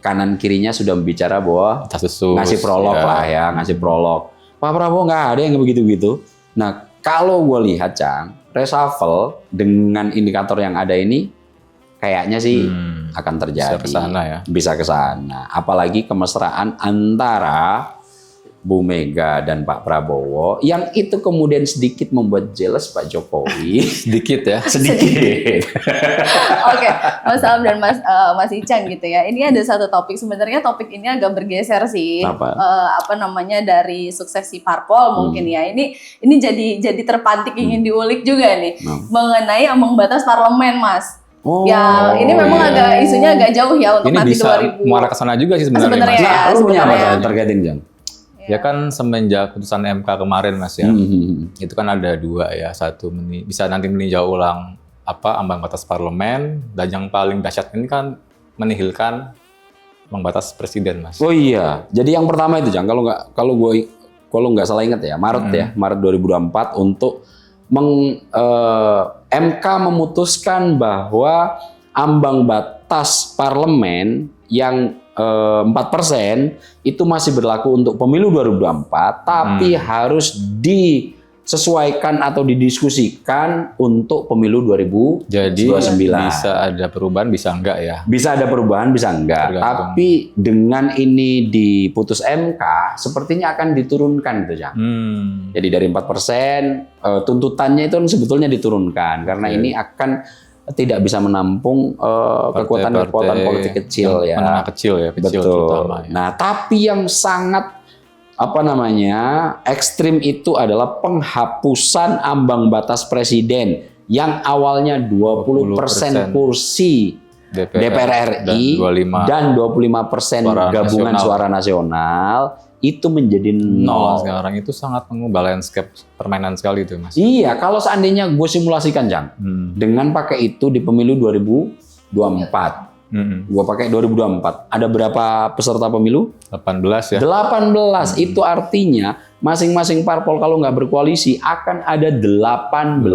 kanan kirinya sudah bicara bahwa ngasih prolog lah ya, ngasih prolog. Pak Prabowo nggak ada yang begitu-begitu. Nah, kalau gue lihat, Cang, reshuffle dengan indikator yang ada ini kayaknya sih akan terjadi. Bisa ke sana ya. Bisa ke sana. Apalagi kemesraan antara Bu Mega dan Pak Prabowo yang itu kemudian sedikit membuat jealous Pak Jokowi. Sedikit ya. Sedikit. Oke, Mas Am dan Mas Ican gitu ya. Ini ada satu topik, sebenarnya topik ini agak bergeser sih. Dari suksesi parpol mungkin ya. Ini jadi terpantik ingin diulik juga nih mengenai ambang batas parlemen, Mas. Ya, ini memang agak isunya agak jauh ya untuk ini nanti bisa 2000. muara ke sana juga sih sebenarnya. Sebenarnya Mas. ya, Lu punya apa terkaitin, Jang? Ya kan semenjak putusan MK kemarin Mas ya, itu kan ada 2 ya, satu bisa nanti meninjau ulang ambang batas parlemen, dan yang paling dahsyat ini kan menihilkan ambang batas presiden Mas. Oh iya, jadi yang pertama itu Jang, kalau nggak salah ingat ya, Maret 2024 untuk MK memutuskan bahwa ambang batas parlemen yang 4% itu masih berlaku untuk pemilu 2024, tapi harus disesuaikan atau didiskusikan untuk pemilu 2029. Jadi bisa ada perubahan, bisa enggak ya? Bisa ada perubahan, bisa enggak. Tergantung. Tapi dengan ini diputus MK, sepertinya akan diturunkan gitu, Jang. Jadi dari 4%, tuntutannya itu sebetulnya diturunkan karena ini akan tidak bisa menampung kekuatan-kekuatan politik kecil ya. Menengah kecil ya, kecil terutama. Ya. Nah, tapi yang sangat ekstrim itu adalah penghapusan ambang batas presiden yang awalnya 20% kursi DPR RI dan 25% gabungan suara nasional itu menjadi 0. Sekarang itu sangat mengubah landscape permainan sekali itu, Mas. Iya, kalau seandainya gue simulasikan, Jang, dengan pakai itu di pemilu 2024. Gue pakai 2024. Ada berapa peserta pemilu? 18 ya. 18. Itu artinya masing-masing parpol kalau nggak berkoalisi akan ada 18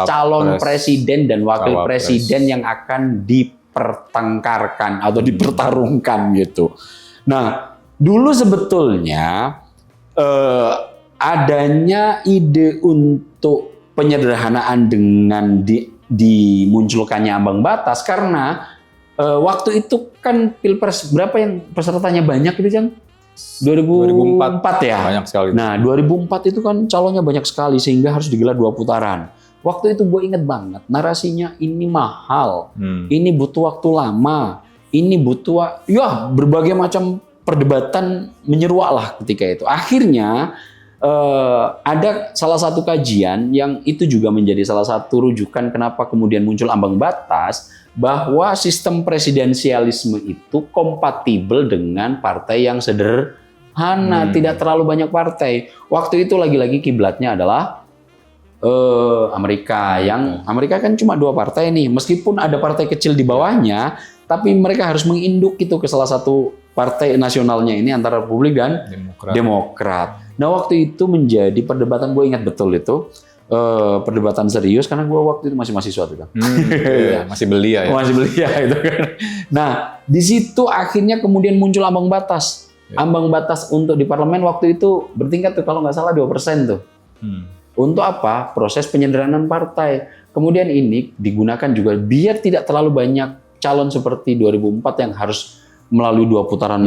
calon presiden dan wakil presiden yang akan dipertengkarkan atau dipertarungkan gitu. Nah, dulu sebetulnya adanya ide untuk penyederhanaan dengan dimunculkannya ambang batas karena waktu itu kan Pilpres berapa yang pesertanya banyak itu, Jang? 2004 ya. Banyak sekali. Nah, 2004 itu kan calonnya banyak sekali sehingga harus digelar 2 putaran. Waktu itu gue inget banget, narasinya ini mahal, ini butuh waktu lama, ini butuh berbagai macam perdebatan menyeruak lah ketika itu. Akhirnya ada salah satu kajian yang itu juga menjadi salah satu rujukan kenapa kemudian muncul ambang batas bahwa sistem presidensialisme itu kompatibel dengan partai yang sederhana, tidak terlalu banyak partai. Waktu itu lagi-lagi kiblatnya adalah Amerika, yang Amerika kan cuma 2 partai nih, meskipun ada partai kecil di bawahnya, tapi mereka harus menginduk itu ke salah satu partai nasionalnya ini antara Republik dan Demokrat. Nah waktu itu menjadi perdebatan, gue ingat betul itu perdebatan serius karena gue waktu itu masih mahasiswa tuh kan. Masih belia ya. Masih belia itu kan. Nah di situ akhirnya kemudian muncul ambang batas. Ambang batas untuk di parlemen waktu itu bertingkat tuh kalau nggak salah 2% tuh. Untuk apa? Proses penyederhanaan partai. Kemudian ini digunakan juga biar tidak terlalu banyak calon seperti 2004 yang harus melalui 2 putaran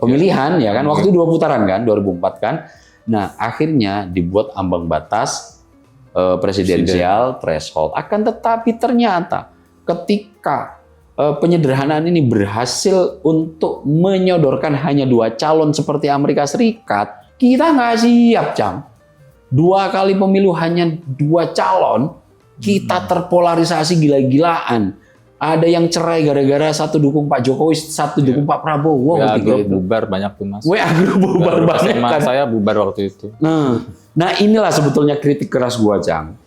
pemilihan ya kan. Waktu 2 putaran kan, 2004 kan. Nah, akhirnya dibuat ambang batas presidensial threshold. Akan tetapi ternyata ketika penyederhanaan ini berhasil untuk menyodorkan hanya 2 calon seperti Amerika Serikat, kita nggak siap, Cam. 2 kali pemilu hanya 2 calon, kita terpolarisasi gila-gilaan. Ada yang cerai gara-gara satu dukung Pak Jokowi, satu dukung Pak Prabowo. Grup bubar banyak tuh Mas. Grup bubar banyak kan. Saya bubar waktu itu. Nah inilah sebetulnya kritik keras gua, Cang.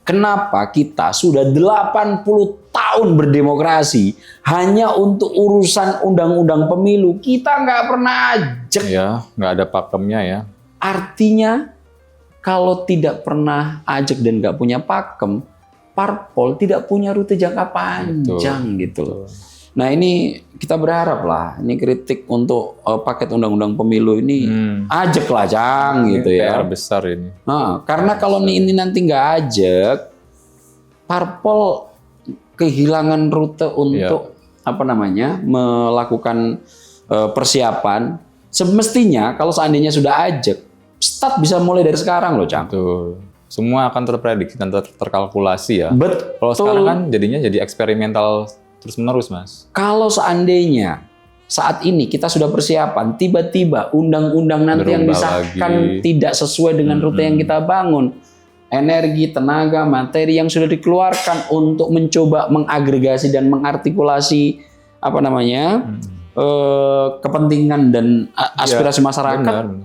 Kenapa kita sudah 80 tahun berdemokrasi hanya untuk urusan undang-undang pemilu kita nggak pernah ajak. Ya, nggak ada pakemnya ya. Artinya kalau tidak pernah ajak dan nggak punya pakem, parpol tidak punya rute jangka panjang gitu. Nah ini kita berharap lah, ini kritik untuk paket undang-undang pemilu ini ajak lah, Cang, gitu ya. PR besar ini. Nah, karena kalau ini nanti nggak ajak, parpol kehilangan rute untuk melakukan persiapan. Semestinya kalau seandainya sudah ajak, start bisa mulai dari sekarang loh, Cang. Betul. Semua akan terprediksi dan terkalkulasi ya. Betul. Kalau sekarang kan jadinya jadi eksperimental terus-menerus, Mas. Kalau seandainya saat ini kita sudah persiapan, tiba-tiba undang-undang nanti yang disahkan tidak sesuai dengan rute yang kita bangun, energi, tenaga, materi yang sudah dikeluarkan untuk mencoba mengagregasi dan mengartikulasi kepentingan dan aspirasi masyarakat,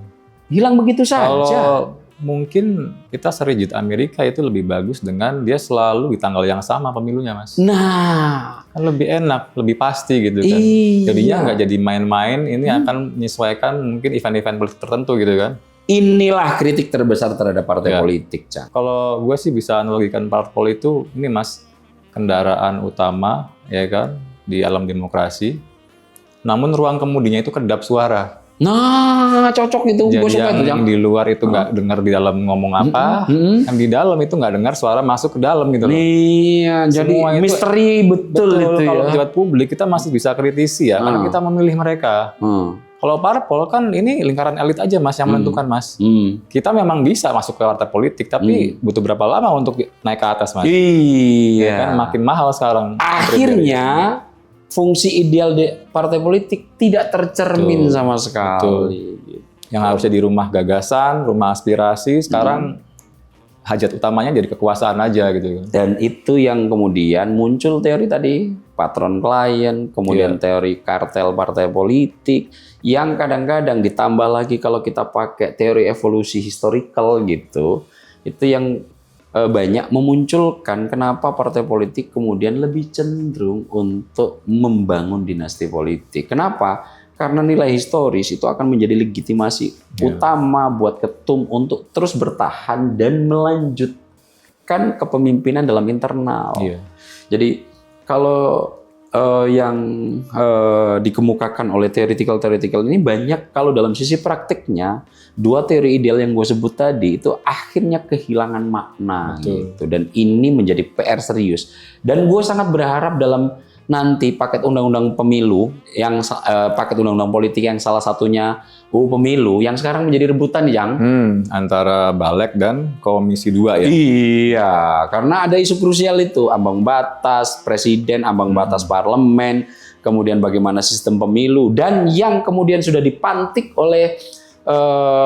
hilang begitu saja. Kalau mungkin kita serigit Amerika itu lebih bagus dengan dia selalu di tanggal yang sama pemilunya, Mas. Nah, kan lebih enak, lebih pasti gitu kan. Jadinya nggak jadi main-main, ini akan menyesuaikan mungkin event-event politik tertentu gitu kan. Inilah kritik terbesar terhadap partai politik, Cang. Kalau gue sih bisa analogikan parpol itu, ini Mas, kendaraan utama ya kan di alam demokrasi. Namun ruang kemudinya itu kedap suara. Nah, cocok itu. Jadi yang di luar itu nggak dengar di dalam ngomong apa, yang di dalam itu nggak dengar suara masuk ke dalam gitu loh. Iya, jadi misteri betul itu kalau ya. pejabat publik kita masih bisa kritisi ya, karena kita memilih mereka. Kalau parpol kan ini lingkaran elit aja, Mas, yang menentukan, Mas. Kita memang bisa masuk ke partai politik, tapi butuh berapa lama untuk naik ke atas, Mas? Iya. Ya kan makin mahal sekarang. Akhirnya fungsi ideal partai politik tidak tercermin sama sekali. Yang harusnya di rumah gagasan, rumah aspirasi, sekarang hajat utamanya jadi kekuasaan aja gitu. Dan itu yang kemudian muncul teori tadi, patron klien, kemudian teori kartel partai politik, yang kadang-kadang ditambah lagi kalau kita pakai teori evolusi historical gitu, itu yang banyak memunculkan kenapa partai politik kemudian lebih cenderung untuk membangun dinasti politik. Kenapa? Karena nilai historis itu akan menjadi legitimasi utama buat ketum untuk terus bertahan dan melanjutkan kepemimpinan dalam internal. Jadi kalau yang dikemukakan oleh teoretikal ini banyak, kalau dalam sisi praktiknya 2 teori ideal yang gue sebut tadi itu akhirnya kehilangan makna gitu, dan ini menjadi PR serius. Dan gue sangat berharap dalam nanti paket undang-undang pemilu yang paket undang-undang politik yang salah satunya UU Pemilu yang sekarang menjadi rebutan, Yang. Antara Balik dan Komisi 2 ya. Iya, karena ada isu krusial itu, ambang batas presiden, ambang batas parlemen, kemudian bagaimana sistem pemilu, dan yang kemudian sudah dipantik oleh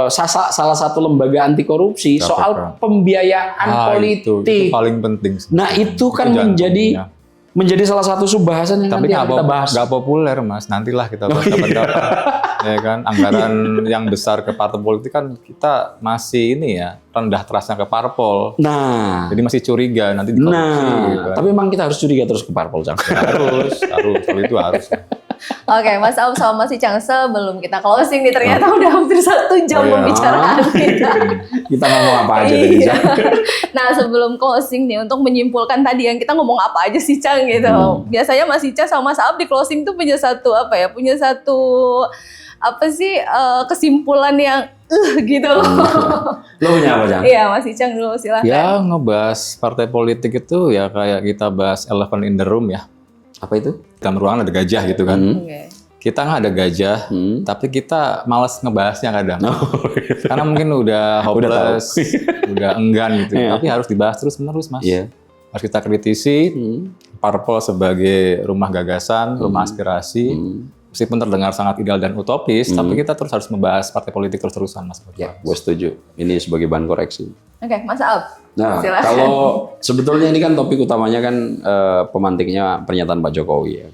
salah satu lembaga anti korupsi KPK. soal pembiayaan politik. Itu paling penting. Nah, itu kan jantungnya. menjadi salah satu sub-bahasan yang Tapi nanti akan kita bahas. nggak populer, Mas. Nantilah kita bahas kapan-kapan. Ya kan, anggaran yang besar ke partai politik kan kita masih ini ya, rendah trustnya ke parpol. Nah, Jadi masih curiga nanti dikorupsi. Gitu kan. tapi memang kita harus curiga terus ke parpol, Cang. harus, kalau itu harus. Oke, Mas Aum sama Mas Icang, sebelum kita closing nih ternyata udah hampir 1 jam Oh, iya. pembicaraan kita. Kita ngomong apa aja tadi, Iya. Cang? Nah, sebelum closing nih, untuk menyimpulkan tadi yang kita ngomong apa aja sih, Cang, gitu. Biasanya Mas Icang sama Mas Aum di closing tuh punya satu kesimpulan yang gitu loh. Lo punya apa, Cang? Iya, Mas Icang dulu silahkan. Ya, ngebahas partai politik itu ya kayak kita bahas elephant in the room ya. Apa itu? Dalam ruangan ada gajah gitu kan. Oke. Kita nggak ada gajah, tapi kita malas ngebahasnya kadang. Karena mungkin udah hopeless, udah enggan gitu. Iya. Tapi harus dibahas terus-menerus, Mas. Iya. Harus kita kritisi, parpol sebagai rumah gagasan, rumah aspirasi. Meskipun terdengar sangat ideal dan utopis, tapi kita terus harus membahas partai politik terus-terusan, Mas. Ya, gue setuju. Ini sebagai bahan koreksi. Oke, Mas Aum. Nah, Silakan. kalau sebetulnya ini kan topik utamanya kan pemantiknya pernyataan Pak Jokowi ya.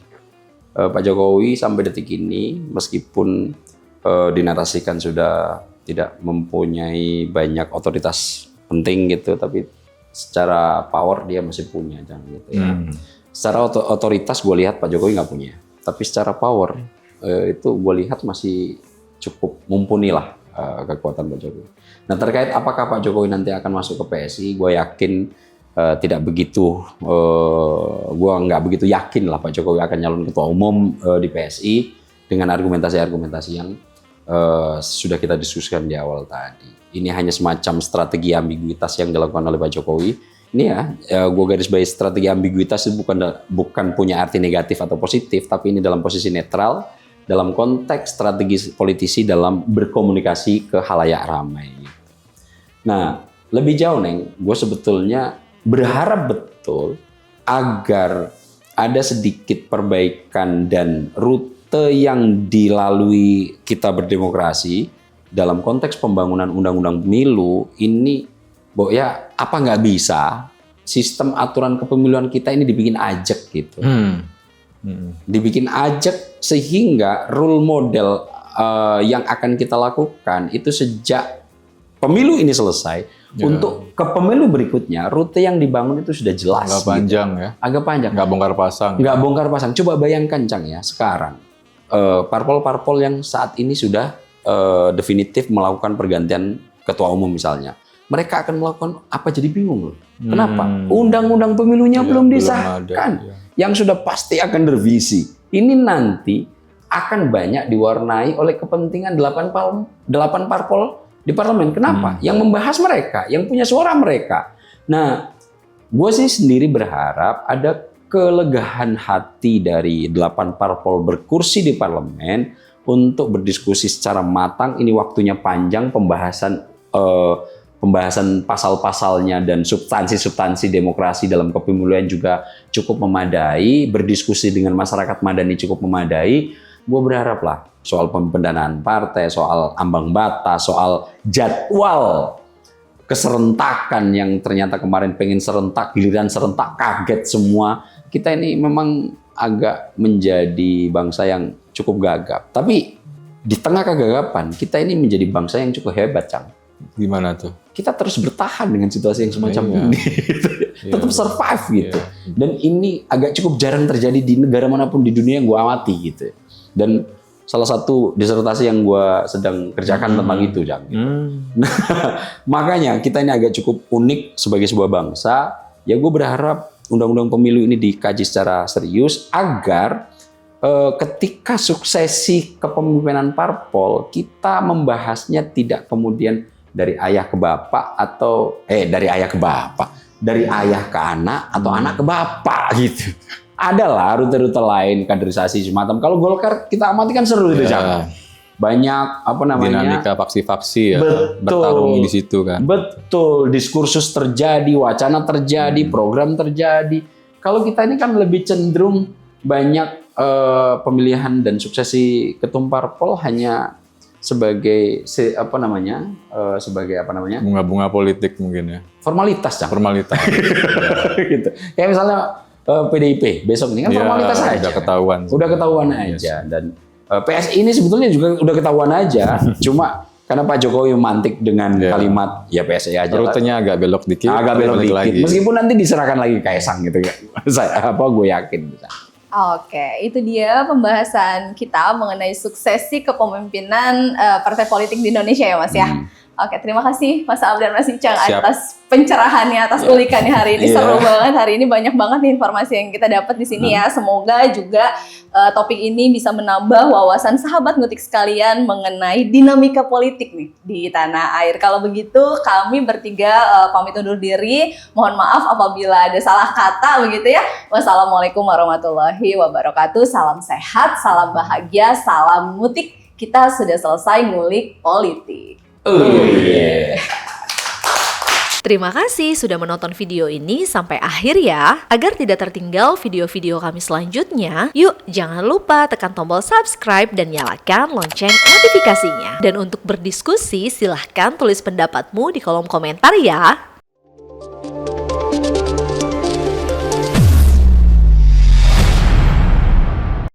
Pak Jokowi sampai detik ini meskipun dinarasikan sudah tidak mempunyai banyak otoritas penting gitu, tapi secara power dia masih punya, jangan gitu ya. Secara otoritas gue lihat Pak Jokowi nggak punya, tapi secara power itu gue lihat masih cukup mumpuni lah kekuatan Pak Jokowi. Nah, terkait apakah Pak Jokowi nanti akan masuk ke PSI, gue yakin tidak begitu, gue nggak begitu yakin lah Pak Jokowi akan nyalon ketua umum di PSI dengan argumentasi-argumentasi yang sudah kita diskusikan di awal tadi. Ini hanya semacam strategi ambiguitas yang dilakukan oleh Pak Jokowi. Ini ya, gue garis bawahi strategi ambiguitas itu bukan punya arti negatif atau positif, tapi ini dalam posisi netral dalam konteks strategi politisi dalam berkomunikasi ke halayak ramai. Nah, lebih jauh, Neng, gue sebetulnya berharap betul agar ada sedikit perbaikan dan rute yang dilalui kita berdemokrasi dalam konteks pembangunan undang-undang pemilu ini, ya apa nggak bisa sistem aturan kepemiluan kita ini dibikin ajak gitu. Dibikin ajak sehingga role model yang akan kita lakukan itu sejak pemilu ini selesai untuk ke pemilu berikutnya rute yang dibangun itu sudah jelas. Agak panjang ya. Agak panjang. Nggak bongkar pasang. Nggak bongkar pasang. Coba bayangkan, Cang, ya sekarang parpol-parpol yang saat ini sudah definitif melakukan pergantian ketua umum misalnya. Mereka akan melakukan apa jadi bingung loh. Kenapa? Undang-undang pemilunya belum disahkan. Yang sudah pasti akan direvisi. Ini nanti akan banyak diwarnai oleh kepentingan 8 parpol di parlemen. Kenapa? Yang membahas mereka, yang punya suara mereka. Nah, gue sih sendiri berharap ada kelegahan hati dari 8 parpol berkursi di parlemen untuk berdiskusi secara matang. Ini waktunya panjang, pembahasan pasal-pasalnya dan substansi-substansi demokrasi dalam kepemiluan juga cukup memadai, berdiskusi dengan masyarakat madani cukup memadai. Gue berharap lah soal pendanaan partai, soal ambang batas, soal jadwal keserentakan yang ternyata kemarin pengen serentak, giliran serentak kaget semua. Kita ini memang agak menjadi bangsa yang cukup gagap. Tapi di tengah kegagapan, kita ini menjadi bangsa yang cukup hebat, Cang. Gimana tuh? Kita terus bertahan dengan situasi yang semacam ini. Tetap survive gitu. Dan ini agak cukup jarang terjadi di negara manapun di dunia yang gue amati gitu. Dan salah satu disertasi yang gue sedang kerjakan tentang itu, Jang. Gitu. Nah, makanya kita ini agak cukup unik sebagai sebuah bangsa. Ya gue berharap undang-undang pemilu ini dikaji secara serius agar ketika suksesi kepemimpinan parpol kita membahasnya tidak kemudian dari ayah ke bapak atau dari ayah ke bapak, dari ayah ke anak atau anak ke bapak gitu. ada lah rute-rute lain kaderisasi semacam. Kalau Golkar kita amati kan seru itu, Cak. Banyak apa namanya? Dinamika faksi-faksi ya. Betul. Bertarung di situ kan. Betul, diskursus terjadi, wacana terjadi, program terjadi. Kalau kita ini kan lebih cenderung banyak pemilihan dan suksesi ketum parpol hanya sebagai sebagai Bunga-bunga politik mungkin ya. formalitas, Cak. Formalitas. Gitu. Kayak misalnya PDIP besok ini kan Ya, formalitas aja. udah ketahuan. Udah ketahuan aja. Dan PSI ini sebetulnya juga udah ketahuan aja. Cuma karena Pak Jokowi memantik dengan kalimat ya PSI aja. Rutenya agak belok dikit. Agak belok balik dikit. lagi. Meskipun nanti diserahkan lagi Kaisang gitu ya. Gue yakin. Oke, itu dia pembahasan kita mengenai suksesi kepemimpinan partai politik di Indonesia ya Mas ya. Oke, terima kasih Mas Abdul dan Mas Icang atas pencerahannya, atas ulikannya hari ini. Seru banget hari ini, banyak banget nih informasi yang kita dapat di sini ya. Semoga juga topik ini bisa menambah wawasan sahabat ngutik sekalian mengenai dinamika politik nih di tanah air. Kalau begitu kami bertiga pamit undur diri. Mohon maaf apabila ada salah kata begitu ya. Wassalamualaikum warahmatullahi wabarakatuh. Salam sehat, salam bahagia, salam ngutik. Kita sudah selesai ngulik politik. Terima kasih sudah menonton video ini sampai akhir ya. Agar tidak tertinggal video-video kami selanjutnya, yuk jangan lupa tekan tombol subscribe dan nyalakan lonceng notifikasinya. Dan untuk berdiskusi, silahkan tulis pendapatmu di kolom komentar ya.